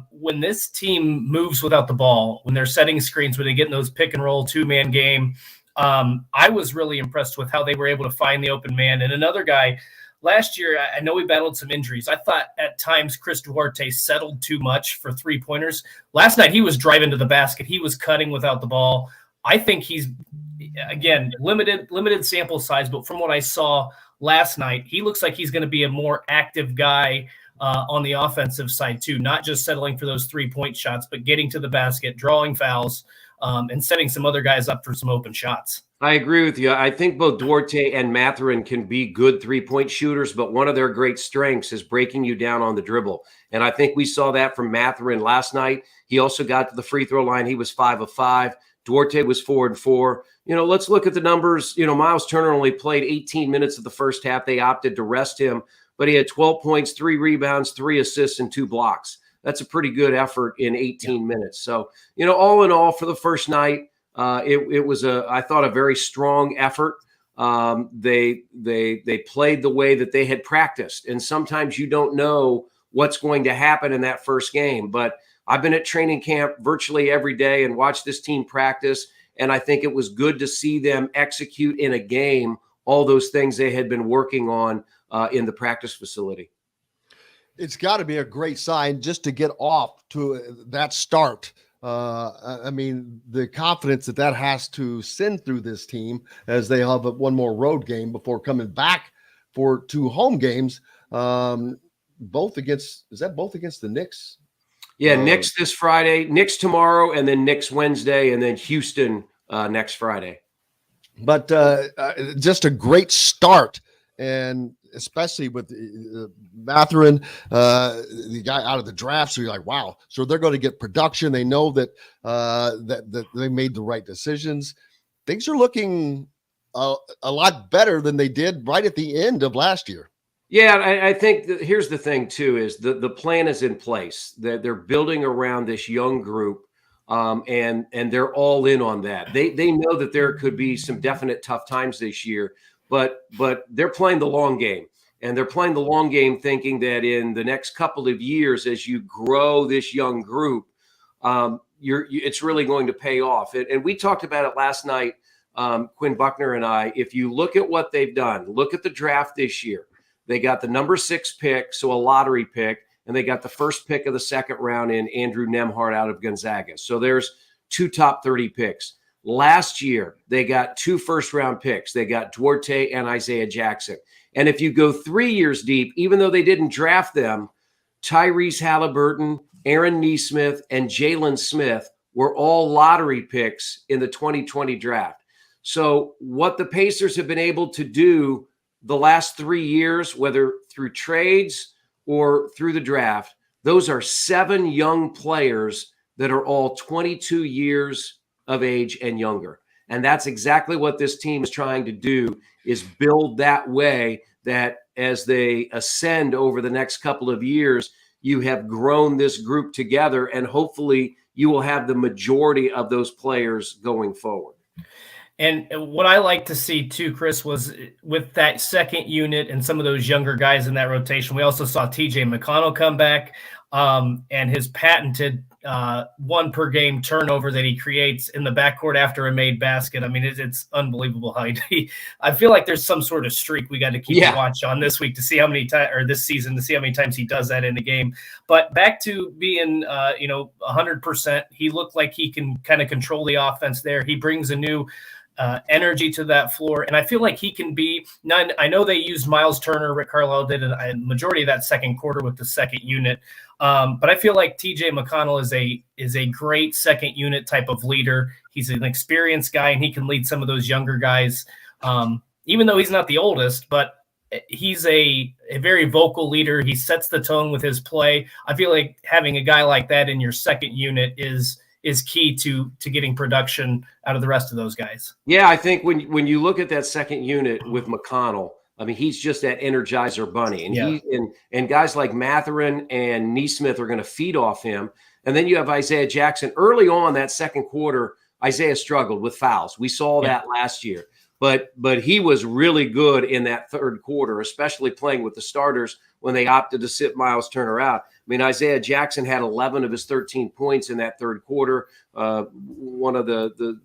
When this team moves without the ball, when they're setting screens, when they get in those pick and roll 2-man game, I was really impressed with how they were able to find the open man. And another guy, last year, I know we battled some injuries. I thought at times Chris Duarte settled too much for three-pointers. Last night, he was driving to the basket. He was cutting without the ball. I think he's, again, limited sample size, but from what I saw last night, he looks like he's going to be a more active guy on the offensive side too, not just settling for those 3-point shots, but getting to the basket, drawing fouls, and setting some other guys up for some open shots. I agree with you. I think both Duarte and Mathurin can be good three-point shooters, but one of their great strengths is breaking you down on the dribble. And I think we saw that from Mathurin last night. He also got to the free throw line. He was 5 of 5. Duarte was 4 of 4. Let's look at the numbers. Miles Turner only played 18 minutes of the first half. They opted to rest him, but he had 12 points, 3 rebounds, 3 assists, and 2 blocks. That's a pretty good effort in 18 minutes. So, all in all, for the first night, it was I thought, a very strong effort. They played the way that they had practiced, and sometimes you don't know what's going to happen in that first game. But I've been at training camp virtually every day and watched this team practice, and I think it was good to see them execute in a game all those things they had been working on in the practice facility. It's got to be a great sign just to get off to that start. The confidence that has to send through this team as they have one more road game before coming back for 2 home games, both against the Knicks? Yeah, Knicks this Friday, Knicks tomorrow, and then Knicks Wednesday, and then Houston next Friday. But just a great start, and especially with Mathurin, the guy out of the draft. So you're like, wow. So they're going to get production. They know that that they made the right decisions. Things are looking a lot better than they did right at the end of last year. Yeah, I think here's the thing too: is the plan is in place. That they're building around this young group, and they're all in on that. They know that there could be some definite tough times this year. But they're playing the long game, and they're playing the long game thinking that in the next couple of years, as you grow this young group, it's really going to pay off. And we talked about it last night, Quinn Buckner and I. If you look at what they've done, look at the draft this year. They got the number 6 pick, so a lottery pick, and they got the first pick of the second round in Andrew Nembhard out of Gonzaga. So there's 2 top 30 picks. Last year, they got 2 first-round picks. They got Duarte and Isaiah Jackson. And if you go 3 years deep, even though they didn't draft them, Tyrese Halliburton, Aaron Nesmith, and Jalen Smith were all lottery picks in the 2020 draft. So what the Pacers have been able to do the last 3 years, whether through trades or through the draft, those are 7 young players that are all 22 years of age and younger. And that's exactly what this team is trying to do, is build that way, that as they ascend over the next couple of years, you have grown this group together, and hopefully you will have the majority of those players going forward. And what I like to see too, Chris, was with that second unit and some of those younger guys in that rotation, we also saw TJ McConnell come back, and his patented 1 per game turnover that he creates in the backcourt after a made basket. I mean, it's unbelievable how I feel like there's some sort of streak we got to keep a watch on this week to see how many times, or this season, to see how many times he does that in a game. But back to being 100%, he looked like he can kind of control the offense there. He brings a new energy to that floor, and I feel like he can be. I know they used Miles Turner. Rick Carlisle did a majority of that second quarter with the second unit, but I feel like TJ McConnell is a great second unit type of leader. He's an experienced guy, and he can lead some of those younger guys, even though he's not the oldest. But he's a very vocal leader. He sets the tone with his play. I feel like having a guy like that in your second unit is key to getting production out of the rest of those guys. Yeah, I think when you look at that second unit with McConnell, I mean, he's just that energizer bunny. And and guys like Mathurin and Nesmith are going to feed off him. And then you have Isaiah Jackson. Early on that second quarter, Isaiah struggled with fouls. We saw that last year. But he was really good in that third quarter, especially playing with the starters when they opted to sit Miles Turner out. I mean, Isaiah Jackson had 11 of his 13 points in that third quarter. One of the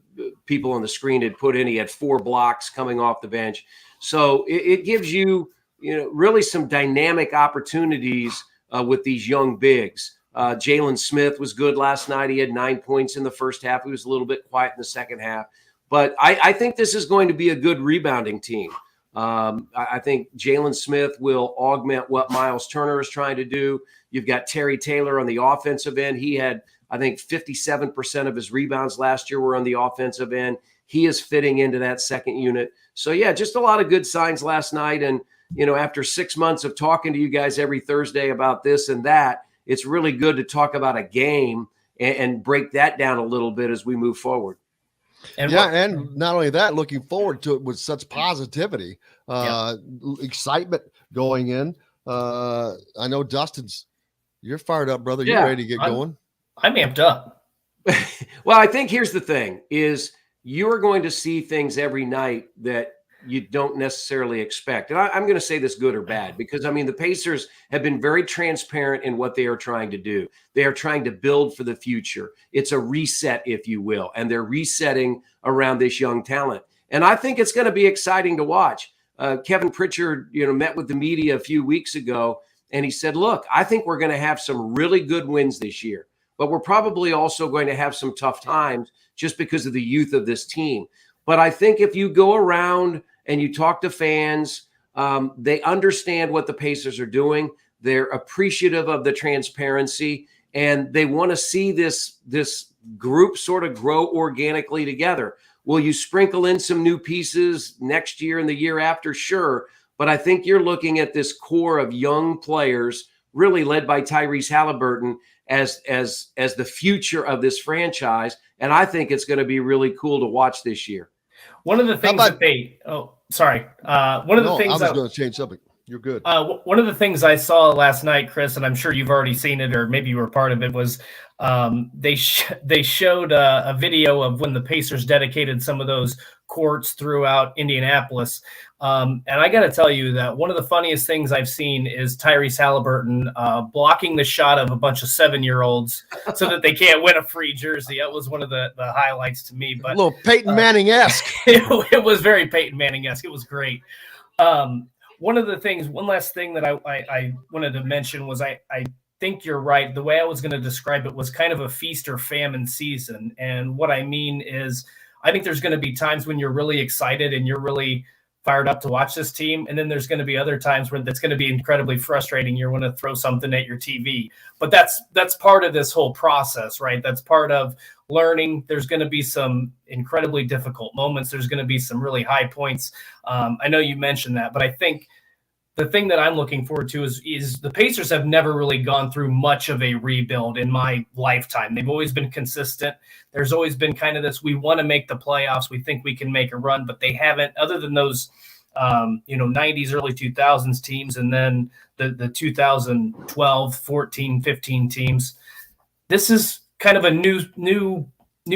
people on the screen had put in, he had 4 blocks coming off the bench. So it gives you, really some dynamic opportunities with these young bigs. Jalen Smith was good last night. He had 9 points in the first half. He was a little bit quiet in the second half. But I think this is going to be a good rebounding team. I think Jalen Smith will augment what Miles Turner is trying to do. You've got Terry Taylor on the offensive end. He had, I think, 57% of his rebounds last year were on the offensive end. he is fitting into that second unit. So, yeah, just a lot of good signs last night. And, after 6 months of talking to you guys every Thursday about this and that, it's really good to talk about a game and break that down a little bit as we move forward. And not only that, looking forward to it with such positivity, excitement going in. I know you're fired up, brother. You're ready to get going. I'm amped up. Well, I think here's the thing is you're going to see things every night that you don't necessarily expect. And I'm going to say this good or bad, because the Pacers have been very transparent in what they are trying to do. They are trying to build for the future. It's a reset, if you will, and they're resetting around this young talent. And I think it's going to be exciting to watch. Kevin Pritchard, met with the media a few weeks ago, and he said, look, I think we're going to have some really good wins this year, but we're probably also going to have some tough times just because of the youth of this team. But I think if you go around and you talk to fans, they understand what the Pacers are doing. They're appreciative of the transparency, and they want to see this group sort of grow organically together. Will you sprinkle in some new pieces next year and the year after? Sure. But I think you're looking at this core of young players, really led by Tyrese Halliburton, as the future of this franchise. And I think it's going to be really cool to watch this year. One of the things one of the things I was going to change something. You're good. One of the things I saw last night, Chris, and I'm sure you've already seen it, or maybe you were part of it, was they showed a video of when the Pacers dedicated some of those courts throughout Indianapolis. And I got to tell you that one of the funniest things I've seen is Tyrese Halliburton blocking the shot of a bunch of 7-year-olds so that they can't win a free jersey. That was one of the highlights to me. But a little Peyton Manning-esque. It was very Peyton Manning-esque. It was great. One last thing that I wanted to mention was I think you're right. The way I was going to describe it was kind of a feast or famine season. And what I mean is I think there's going to be times when you're really excited and you're really fired up to watch this team. And then there's going to be other times when that's going to be incredibly frustrating. You're going to throw something at your TV. But that's part of this whole process, right? That's part of learning. There's going to be some incredibly difficult moments. There's going to be some really high points. I know you mentioned that, but I think the thing that I'm looking forward to is the Pacers have never really gone through much of a rebuild in my lifetime. They've always been consistent. There's always been kind of this, we want to make the playoffs. We think we can make a run, but they haven't, other than those, 90s, early 2000s teams, and then the 2012, 14, 15 teams. This is kind of a new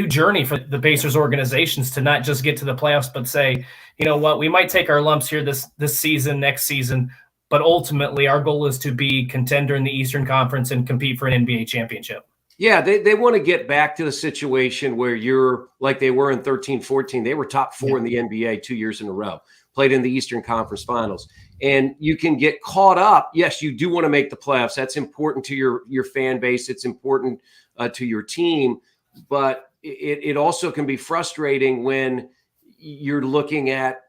journey for the Pacers organizations to not just get to the playoffs, but say, you know what, we might take our lumps here this season, next season, but ultimately our goal is to be contender in the Eastern Conference and compete for an NBA championship. Yeah, they want to get back to the situation where you're like they were in 13-14. They were top 4 in the NBA 2 years in a row, played in the Eastern Conference Finals. And you can get caught up. Yes, you do want to make the playoffs. That's important to your fan base. It's important to your team. But it also can be frustrating when you're looking at,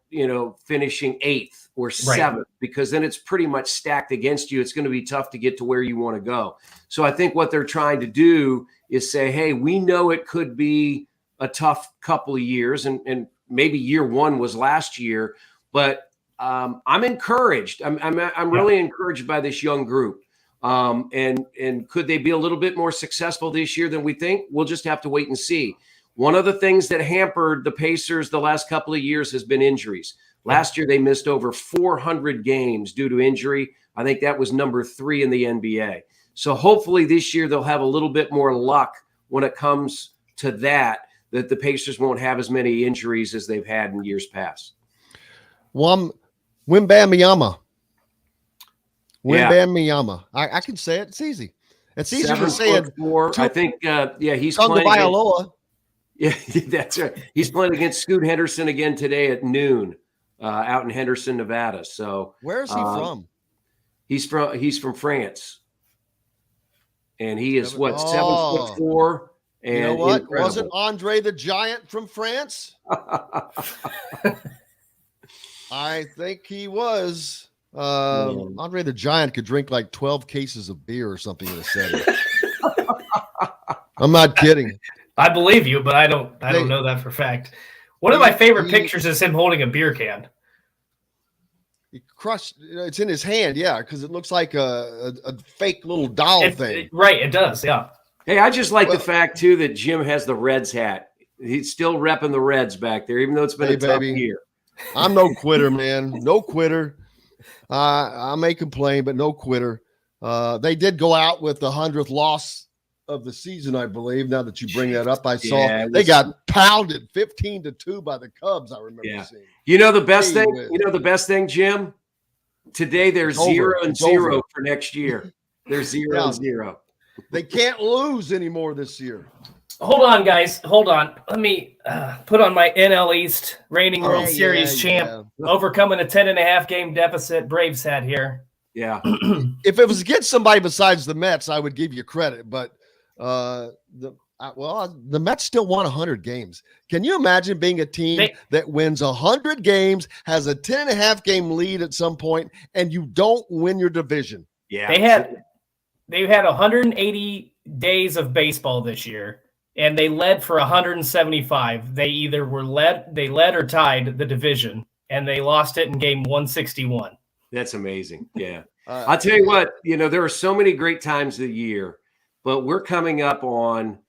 finishing 8th or 7th, because then it's pretty much stacked against you. It's going to be tough to get to where you want to go. So I think what they're trying to do is say, hey, we know it could be a tough couple of years, and maybe year 1 was last year, but I'm encouraged. I'm really encouraged by this young group. And could they be a little bit more successful this year than we think? We'll just have to wait and see. One of the things that hampered the Pacers the last couple of years has been injuries. Last year, they missed over 400 games due to injury. I think that was number 3 in the NBA. So hopefully this year they'll have a little bit more luck when it comes to that the Pacers won't have as many injuries as they've had in years past. Wembanyama. Wembanyama. I can say it. It's easy. It's easier to say it. I think, he's playing. Against, yeah, that's right. He's playing against Scoot Henderson again today at noon out in Henderson, Nevada. So where is he from? He's from France. And he is 7'4". And you know what? incredible. Wasn't Andre the Giant from France? I think he was. Andre the Giant could drink like 12 cases of beer or something in a setting. I'm not kidding. I believe you, but I don't know that for a fact. One of my favorite pictures is him holding a beer can. He crushed. It's in his hand, yeah, because it looks like a fake little doll thing. Right, it does, yeah. Hey, I just like the fact too that Jim has the Reds hat. He's still repping the Reds back there, even though it's been a tough year. I'm no quitter, man. No quitter. I may complain, but no quitter. They did go out with the 100th loss of the season, I believe. Now that you bring that up, I saw they got pounded 15-2 by the Cubs. I remember seeing. You know the best thing. You know the best thing, Jim. Today they're 0-0 for next year. They're 0-0. They can't lose anymore this year. Hold on, guys. Hold on. Let me put on my NL East reigning World Series champ, overcoming a 10.5 game deficit Braves had here. Yeah. If it was against somebody besides the Mets, I would give you credit, but the Mets still won 100 games. Can you imagine being a team that wins 100 games, has a 10.5 game lead at some point, and you don't win your division? Yeah. They had 180 days of baseball this year, and they led for 175. They either led or tied the division, and they lost it in game 161. That's amazing. Yeah. I'll tell you what, there are so many great times of the year, but we're coming up on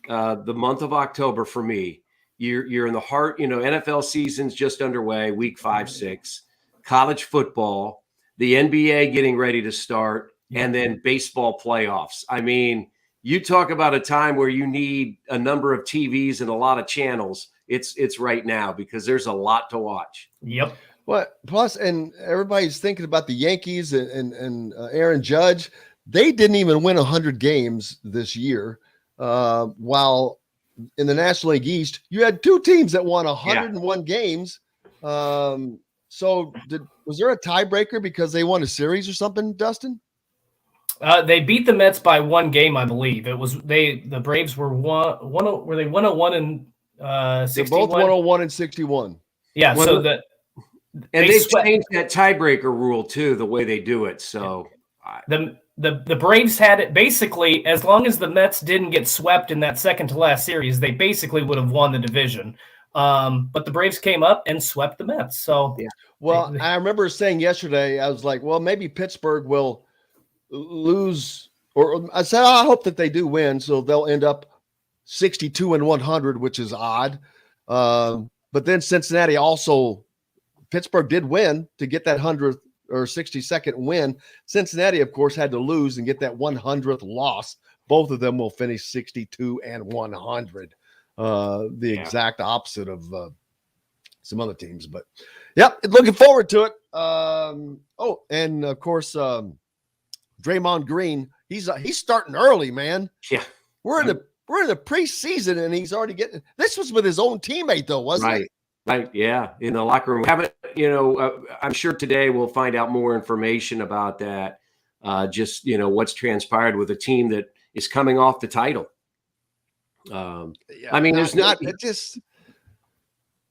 the month of October for me. You're in the heart, NFL season's just underway, week 5, 6, college football, the NBA getting ready to start, and then baseball playoffs. I mean, you talk about a time where you need a number of TVs and a lot of channels. It's right now because there's a lot to watch. Yep. Plus, and everybody's thinking about the Yankees and Aaron Judge. They didn't even win 100 games this year. While in the National League East, you had 2 teams that won 101 games. Was there a tiebreaker because they won a series or something, Dustin? They beat the Mets by 1 game, I believe. It was the Braves were were they 101 and 61? They're both 101 and 61. Yeah, they changed that tiebreaker rule too, the way they do it. So the Braves had it basically, as long as the Mets didn't get swept in that second to last series, they basically would have won the division. But the Braves came up and swept the Mets. So Well, I remember saying yesterday, I was like, well, maybe Pittsburgh will lose, or I said, I hope that they do win, so they'll end up 62 and 100, which is odd. But then Cincinnati also, Pittsburgh did win to get that 100th or 62nd win. Cincinnati, of course, had to lose and get that 100th loss. Both of them will finish 62 and 100. The exact opposite of some other teams. But, looking forward to it. And, of course, Draymond Green, he's starting early, man. Yeah. We're in the preseason, and he's already getting – this was with his own teammate, though, wasn't it? Right, yeah, in the locker room. I'm sure today we'll find out more information about that. What's transpired with a team that is coming off the title. There's not. It just.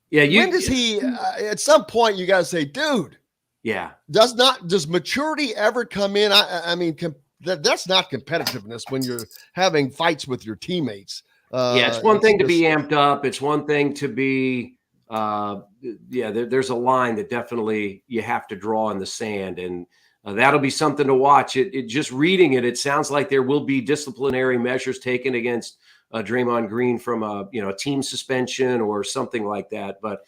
Yeah, when does he? At some point, you got to say, dude. Yeah. Does maturity ever come in? That's not competitiveness when you're having fights with your teammates. It's one thing to be amped up. It's one thing to be. There's a line that definitely you have to draw in the sand, and that'll be something to watch. It just reading it sounds like there will be disciplinary measures taken against Draymond Green from a team suspension or something like that. But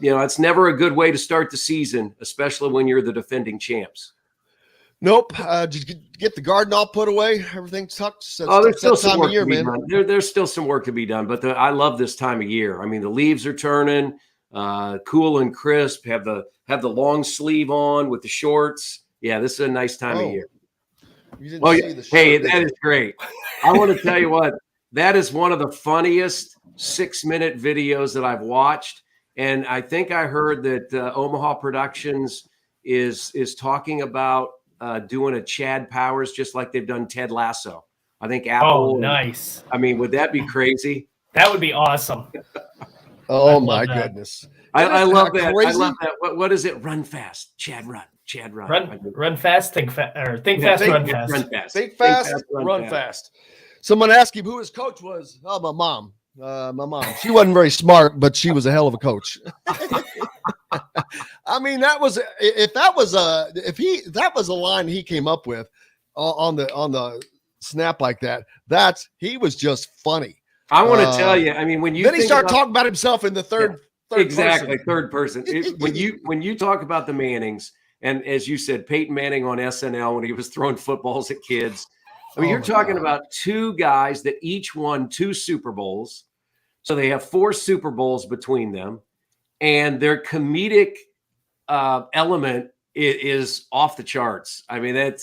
it's never a good way to start the season, especially when you're the defending champs. Nope. Did you get the garden all put away? Everything's tucked. There's still some work to be done. There's still some work to be done, but I love this time of year. I mean, the leaves are turning, cool and crisp. Have the long sleeve on with the shorts. Yeah, this is a nice time of year. That is great. I want to tell you what. That is one of the funniest 6-minute videos that I've watched, and I think I heard that Omaha Productions is talking about doing a Chad Powers just like they've done Ted Lasso. I think Apple. Oh, nice. Would that be crazy? That would be awesome. Oh my goodness. I love that. Crazy? I love that. What is it? Run fast. Chad run. Run fast, think fast, or think fast, run fast. Think fast, run fast. Someone asked him who his coach was. Oh, my mom. My mom. She wasn't very smart, but she was a hell of a coach. I mean, that was a line he came up with on the snap like that. He was just funny. I want to tell you. I mean, when you then he started talking about himself in the third person. When you talk about the Mannings, and as you said, Peyton Manning on SNL when he was throwing footballs at kids. I mean, you're talking about two guys that each won 2 Super Bowls. So they have 4 Super Bowls between them, and their comedic element is off the charts. I mean, that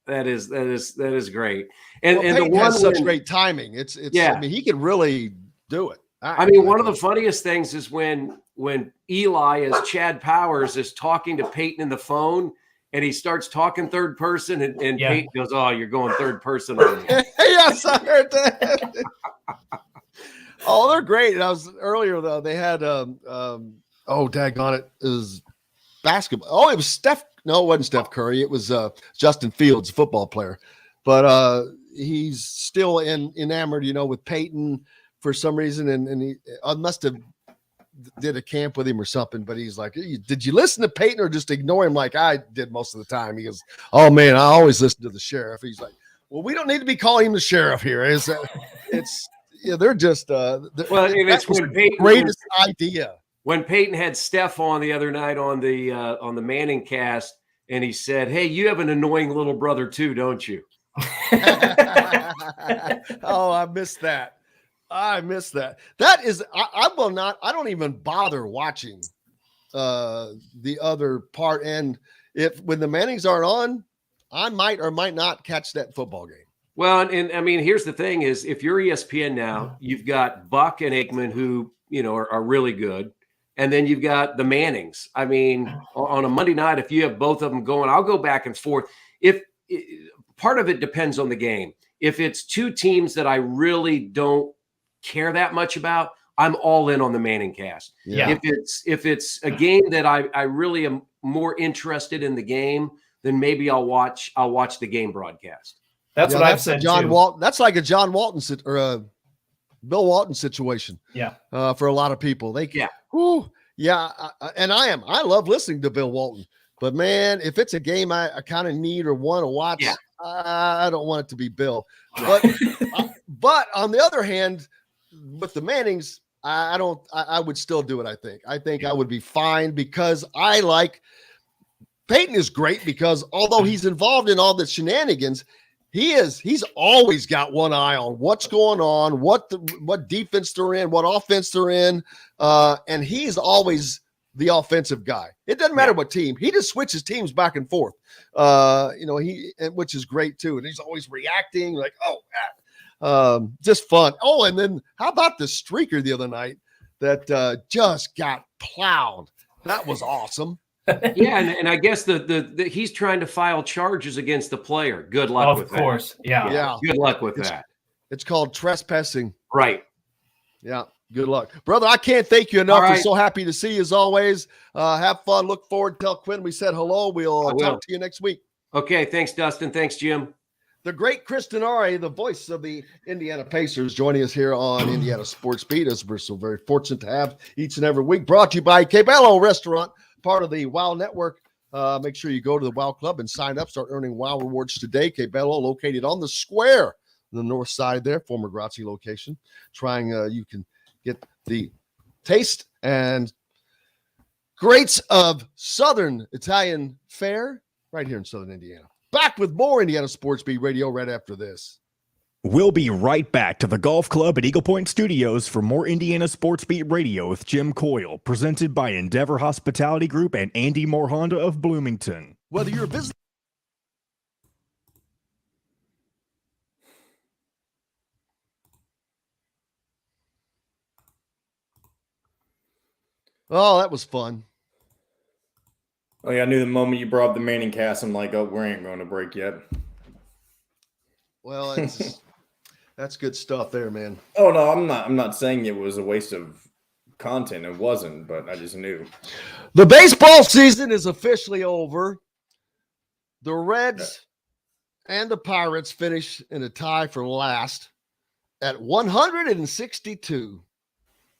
is great. And Peyton the one has such great timing. It's yeah. I mean, he could really do it. I mean, one of the funniest things is when Eli, as Chad Powers, is talking to Peyton in the phone, and he starts talking third person, and Peyton goes, "Oh, you're going third person on me." Yes, I heard that. Oh, they're great. And I was earlier though. They had daggone it, it was basketball. Oh, it was Steph. No, it wasn't Steph Curry. It was Justin Fields, football player. But he's still enamored, with Peyton for some reason, and he must have did a camp with him or something. But he's like, "Did you listen to Peyton or just ignore him like I did most of the time?" He goes, "Oh man, I always listen to the sheriff." He's like, "Well, we don't need to be calling him the sheriff here." They're just it's when Peyton, greatest idea. When Peyton had Steph on the other night on the Manning cast, and he said, "Hey, you have an annoying little brother too, don't you?" Oh, I missed that. That is, I will not. I don't even bother watching the other part. And when the Mannings aren't on, I might or might not catch that football game. Well, and I mean, here's the thing: is if you're ESPN now, you've got Buck and Aikman who are really good. And then you've got the Mannings. I mean, on a Monday night, if you have both of them going, I'll go back and forth. Part of it depends on the game. If it's 2 teams that I really don't care that much about, I'm all in on the Manning cast. Yeah. If it's a game that I really am more interested in the game, then maybe I'll watch the game broadcast. That's what I've said. John too. Walton. That's like a John Walton or a Bill Walton situation. Yeah. For a lot of people, and I love listening to Bill Walton, but man, if it's a game I kind of need or want to watch, I don't want it to be Bill. But on the other hand, with the Mannings, I would still do it. I think I would be fine because I like Peyton is great because although he's involved in all the shenanigans, he's always got one eye on what's going on, what defense they're in, what offense they're in, and he's always the offensive guy. It doesn't matter what team. He just switches teams back and forth. Which is great too. And he's always reacting like, just fun. Oh, and then how about the streaker the other night that just got plowed? That was awesome. Yeah, and I guess the he's trying to file charges against the player. Good luck with that. Of course, yeah. Good luck with that. It's called trespassing. Right. Yeah. Good luck, brother. I can't thank you enough. Right. We're so happy to see you as always. Have fun. Look forward. Tell Quinn we said hello. We'll talk to you next week. Okay. Thanks, Dustin. Thanks, Jim. The great Chris Denari, the voice of the Indiana Pacers, joining us here on Indiana Sports Beat, as we're so very fortunate to have each and every week. Brought to you by Cabello Restaurant, part of the WOW Network. Make sure you go to the WOW Club and sign up. Start earning WOW rewards today. Cabello, located on the square, the north side there, former Grazie location. You can get the taste and greats of Southern Italian fare right here in Southern Indiana. Back with more Indiana Sports Beat Radio right after this. We'll be right back to the Golf Club at Eagle Point Studios for more Indiana Sports Beat Radio with Jim Coyle, presented by Endeavor Hospitality Group and Andy Moore Honda of Bloomington. Whether you're visiting. Oh, that was fun. Oh, yeah, I knew the moment you brought up the Manning cast, I'm like, oh, we ain't going to break yet. Well, that's good stuff there, man. Oh, no, I'm not saying it was a waste of content. It wasn't, but I just knew. The baseball season is officially over. The Reds and the Pirates finish in a tie for last. at 162.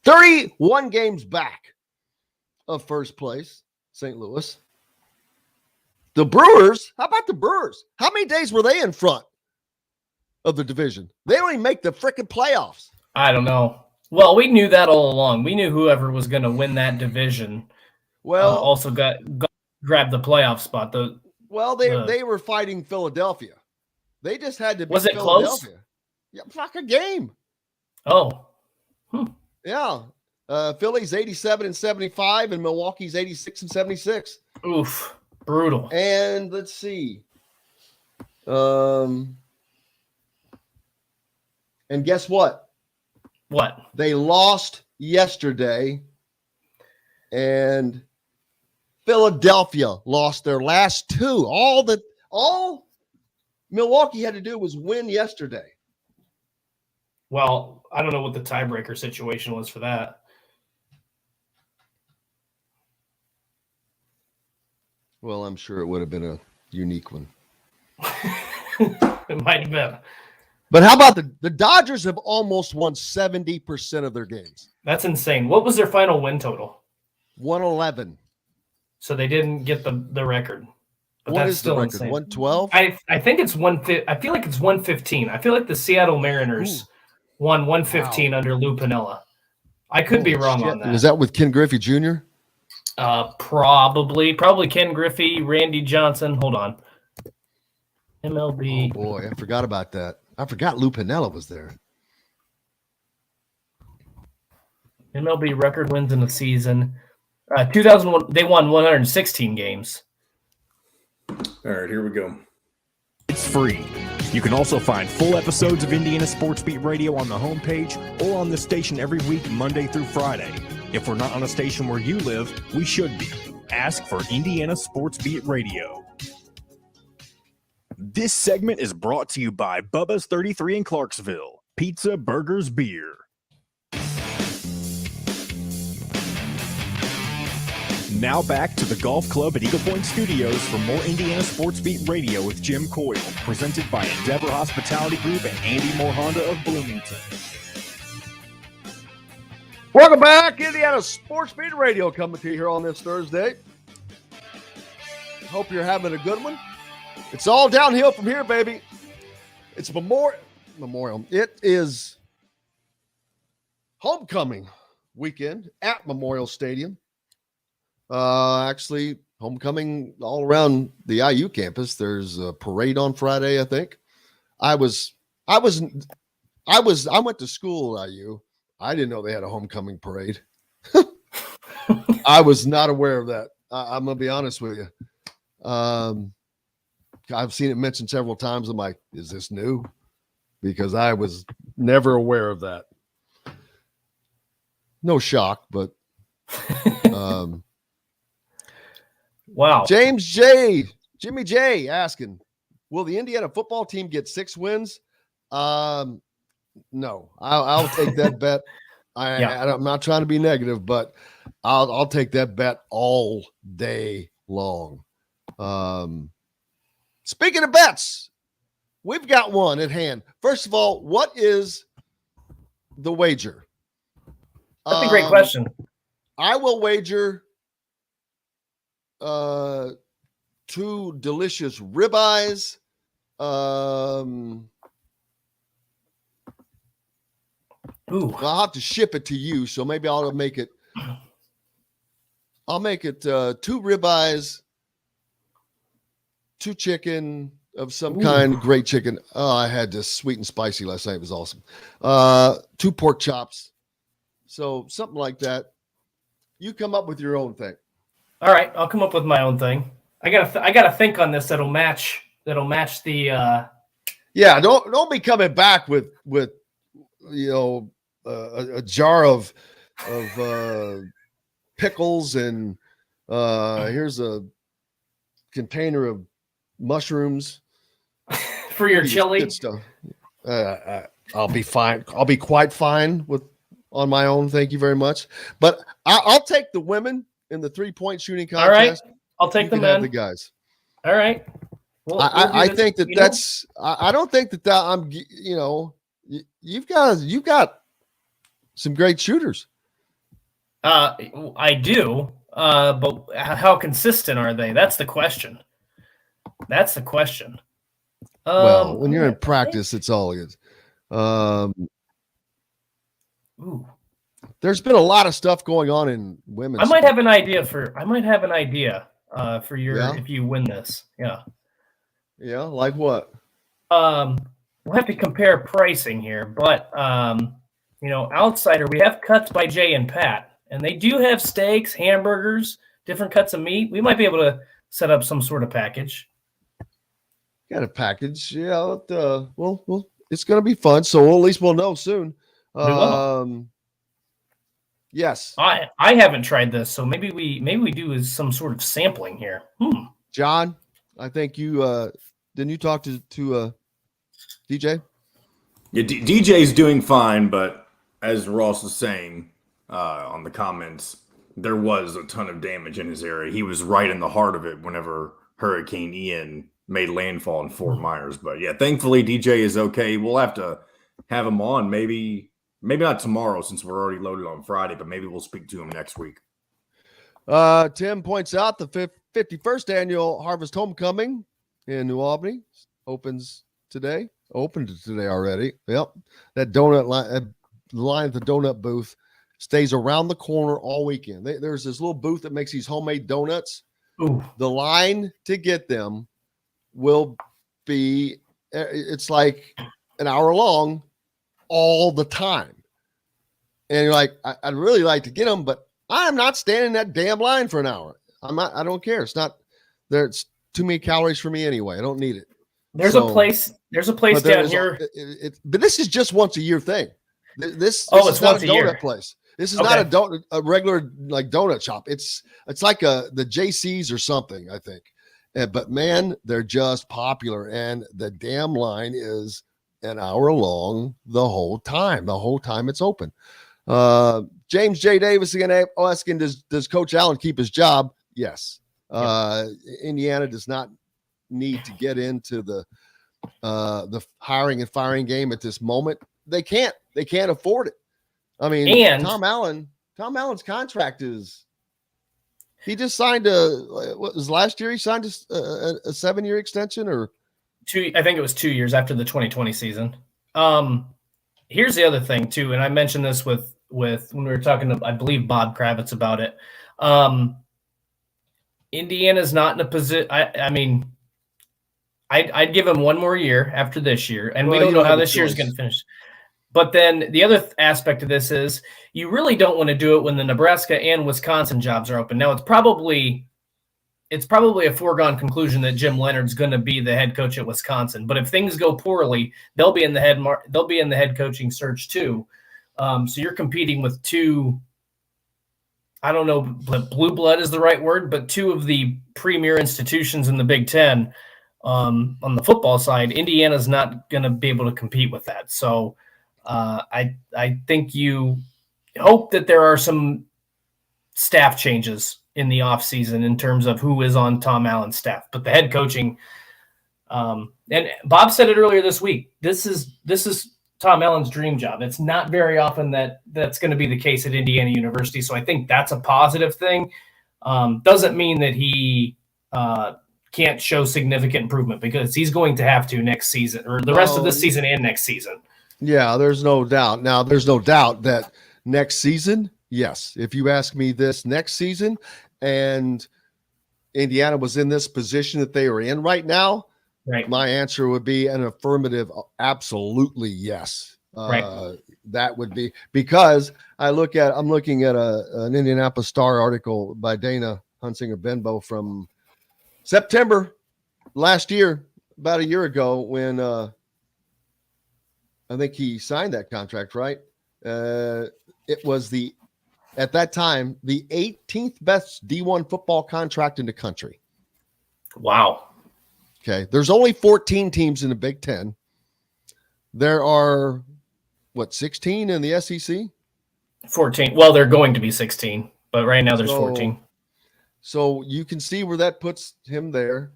31 games back of first place, St. Louis. The Brewers, how about the Brewers? How many days were they in front of the division? They don't even make the freaking playoffs. I don't know. Well, we knew that all along. We knew whoever was going to win that division also grabbed the playoff spot. They were fighting Philadelphia. They just had to beat Was it Philadelphia. close? Yeah, fuck a game. Oh. Yeah. Philly's 87 and 75, and Milwaukee's 86 and 76. Oof. Brutal. And let's see. And guess what? What? They lost yesterday, and Philadelphia lost their last two. All Milwaukee had to do was win yesterday. Well, I don't know what the tiebreaker situation was for that. Well, I'm sure it would have been a unique one. It might have been. But how about the Dodgers have almost won 70% of their games. That's insane. What was their final win total? 111. So they didn't get the record. But What that's is the still record? insane. 112? I think it's I feel like it's 115. I feel like the Seattle Mariners won 115 under Lou Piniella. I could be wrong on that. Is that with Ken Griffey Jr.? Probably Ken Griffey, Randy Johnson. Hold on. MLB. Oh boy, I forgot about that. I forgot Lou Piniella was there. MLB record wins in the season. 2001, they won 116 games. All right, here we go. It's free. You can also find full episodes of Indiana Sports Beat Radio on the homepage or on the station every week, Monday through Friday. If we're not on a station where you live, we should be. Ask for Indiana Sports Beat Radio. This segment is brought to you by Bubba's 33 in Clarksville. Pizza, burgers, beer. Now back to the Golf Club at Eagle Point Studios for more Indiana Sports Beat Radio with Jim Coyle, presented by Endeavor Hospitality Group and Andy Moore Honda of Bloomington. Welcome back, Indiana Sports Beat Radio, coming to you here on this Thursday. Hope you're having a good one. It's all downhill from here, baby. It's Memorial. It is homecoming weekend at Memorial Stadium. Actually, homecoming all around the IU campus. There's a parade on Friday, I think. I went to school at IU. I didn't know they had a homecoming parade. I was not aware of that. I'm gonna be honest with you. I've seen it mentioned several times. I'm like, is this new? Because I was never aware of that. No shock, but wow. Jimmy J asking, will the Indiana football team get 6 wins? No, I'll take that bet. I'm not trying to be negative, but I'll take that bet all day long. Speaking of bets, we've got one at hand. First of all, what is the wager? That's a great question. I will wager 2 delicious ribeyes. Ooh. I'll have to ship it to you, so maybe I'll make it 2 ribeyes, 2 chicken of some kind, great chicken. Oh, I had this sweet and spicy last night. It was awesome. 2 pork chops. So something like that. You come up with your own thing. All right, I'll come up with my own thing. I gotta think on this. That'll match the. Yeah, don't be coming back with a jar of pickles and here's a container of mushrooms for your chili. Good stuff. I'll be fine. I'll be quite fine on my own. Thank you very much. But I'll take the women in the 3-point shooting contest. All right, I'll take the men. The guys. All right. I think that's. I don't think that I'm. you've got some great shooters. I do, but how consistent are they? That's the question. Well, when you're in practice, it's all good. Ooh. There's been a lot of stuff going on in women's. I might have an idea for your if you win this. Yeah. Yeah, like what? We'll have to compare pricing here, but outsider, we have cuts by Jay and Pat, and they do have steaks, hamburgers, different cuts of meat. We might be able to set up some sort of package. Got a package, yeah. Well, it's going to be fun. So at least we'll know soon. Yes, I haven't tried this, so maybe we do some sort of sampling here. John, I think you didn't you talk to DJ? Yeah, DJ's doing fine, but as Ross was saying on the comments, there was a ton of damage in his area. He was right in the heart of it whenever Hurricane Ian made landfall in Fort Myers. But yeah, thankfully DJ is okay. We'll have to have him on maybe not tomorrow since we're already loaded on Friday, but maybe we'll speak to him next week. Tim points out the 51st annual Harvest Homecoming in New Albany opened today already. Yep. That donut line at the donut booth stays around the corner all weekend. There's this little booth that makes these homemade donuts. Ooh. The line to get them will be, it's like an hour long all the time. And you're like, I'd really like to get them, but I'm not standing in that damn line for an hour. I don't care. It's not there. It's too many calories for me anyway. I don't need it. There's a place down here. But this is just once a year thing. This it's is not once a a year. donut place. This is not a regular like donut shop. It's like the JC's or something, I think. But man, they're just popular, and the damn line is an hour long the whole time. The whole time it's open. James J. Davis again asking, does Coach Allen keep his job? Yes. Indiana does not need to get into the hiring and firing game at this moment. They can't afford it. I mean, Tom Allen's contract is, he just signed what was last year? He signed a 7-year extension or I think it was 2 years after the 2020 season. Here's the other thing too. And I mentioned this with when we were talking to, I believe, Bob Kravitz about it. Indiana's not in a position. I mean, I'd give him one more year after this year, and we don't know how this year is going to finish. But then the other aspect of this is you really don't want to do it when the Nebraska and Wisconsin jobs are open. Now it's probably a foregone conclusion that Jim Leonard's going to be the head coach at Wisconsin. But if things go poorly, they'll be in the head coaching search too. So you're competing with two. I don't know if blue blood is the right word, but two of the premier institutions in the Big Ten on the football side. Indiana's not going to be able to compete with that. So I think you hope that there are some staff changes in the offseason in terms of who is on Tom Allen's staff. But the head coaching, and Bob said it earlier this week, this is Tom Allen's dream job. It's not very often that's going to be the case at Indiana University. So I think that's a positive thing. Doesn't mean that he can't show significant improvement, because he's going to have to next season, or the rest of this season and next season. Yeah, there's no doubt. Now, there's no doubt that next season, yes, if you ask me this next season and Indiana was in this position that they are in right now, right, my answer would be an affirmative, absolutely yes. Right. That would be, because I'm looking at an Indianapolis Star article by Dana Hunsinger Benbow from September last year, about a year ago, when I think he signed that contract, right? It was at that time, the 18th best D1 football contract in the country. Wow. Okay. There's only 14 teams in the Big Ten. There are, 16 in the SEC? 14. Well, they're going to be 16, but right now there's 14. So you can see where that puts him there.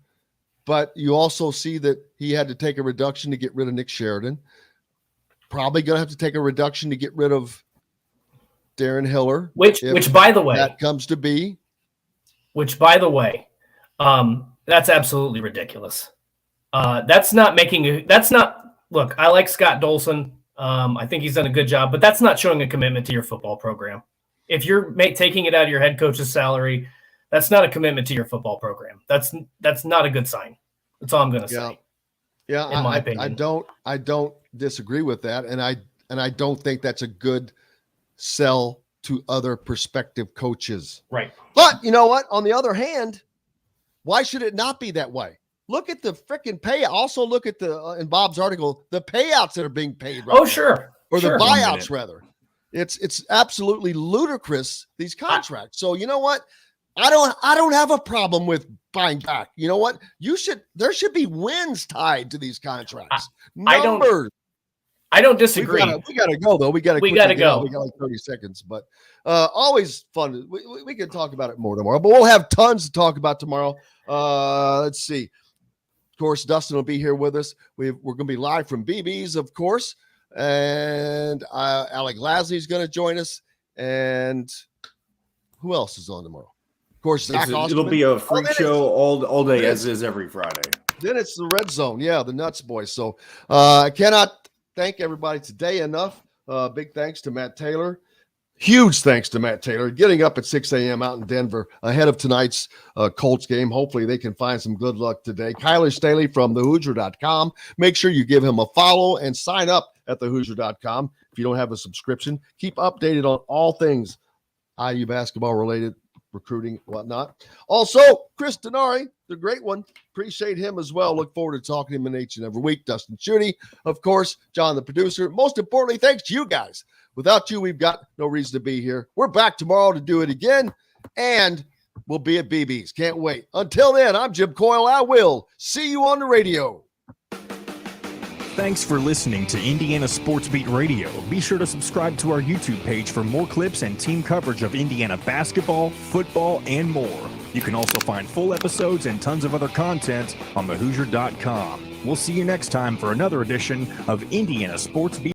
But you also see that he had to take a reduction to get rid of Nick Sheridan. probably going to have to take a reduction to get rid of Darren Hiller. Which by the way, that comes to be. Which, by the way, that's absolutely ridiculous. That's not. Look, I like Scott Dolson. I think he's done a good job, but that's not showing a commitment to your football program. If you're taking it out of your head coach's salary, that's not a commitment to your football program. That's not a good sign. That's all I'm going to say. Yeah, in my opinion. I don't disagree with that, and I don't think that's a good sell to other prospective coaches. Right. But you know what? On the other hand, why should it not be that way? Look at the freaking pay. Also, look at in Bob's article, the payouts that are being paid. Right now. Sure. Or sure. the buyouts, rather. It's absolutely ludicrous, these contracts. So you know what? I don't have a problem with buying back. You know what? There should be wins tied to these contracts. Numbers. I don't disagree. We gotta go though. We gotta go. We got like 30 seconds, but always fun. We can talk about it more tomorrow, but we'll have tons to talk about tomorrow. Let's see. Of course, Dustin will be here with us. We're going to be live from BB's, of course, and Alec Lasley's going to join us. And who else is on tomorrow? Of course, Zach it'll be a freak show all day, as is every Friday. Then it's the Red Zone, the Nuts Boys. So I cannot thank everybody today enough. Big thanks to Matt Taylor. Huge thanks to Matt Taylor getting up at 6 a.m. out in Denver ahead of tonight's Colts game. Hopefully they can find some good luck today. Kyler Staley from thehoosier.com. Make sure you give him a follow and sign up at thehoosier.com if you don't have a subscription. Keep updated on all things IU basketball related, recruiting, whatnot. Also, Chris Denari, the great one. Appreciate him as well. Look forward to talking to him each and every week. Dustin Schutte, of course, John, the producer. Most importantly, thanks to you guys. Without you, we've got no reason to be here. We're back tomorrow to do it again, and we'll be at BB's. Can't wait. Until then, I'm Jim Coyle. I will see you on the radio. Thanks for listening to Indiana Sports Beat Radio. Be sure to subscribe to our YouTube page for more clips and team coverage of Indiana basketball, football, and more. You can also find full episodes and tons of other content on thehoosier.com. We'll see you next time for another edition of Indiana Sports Beat.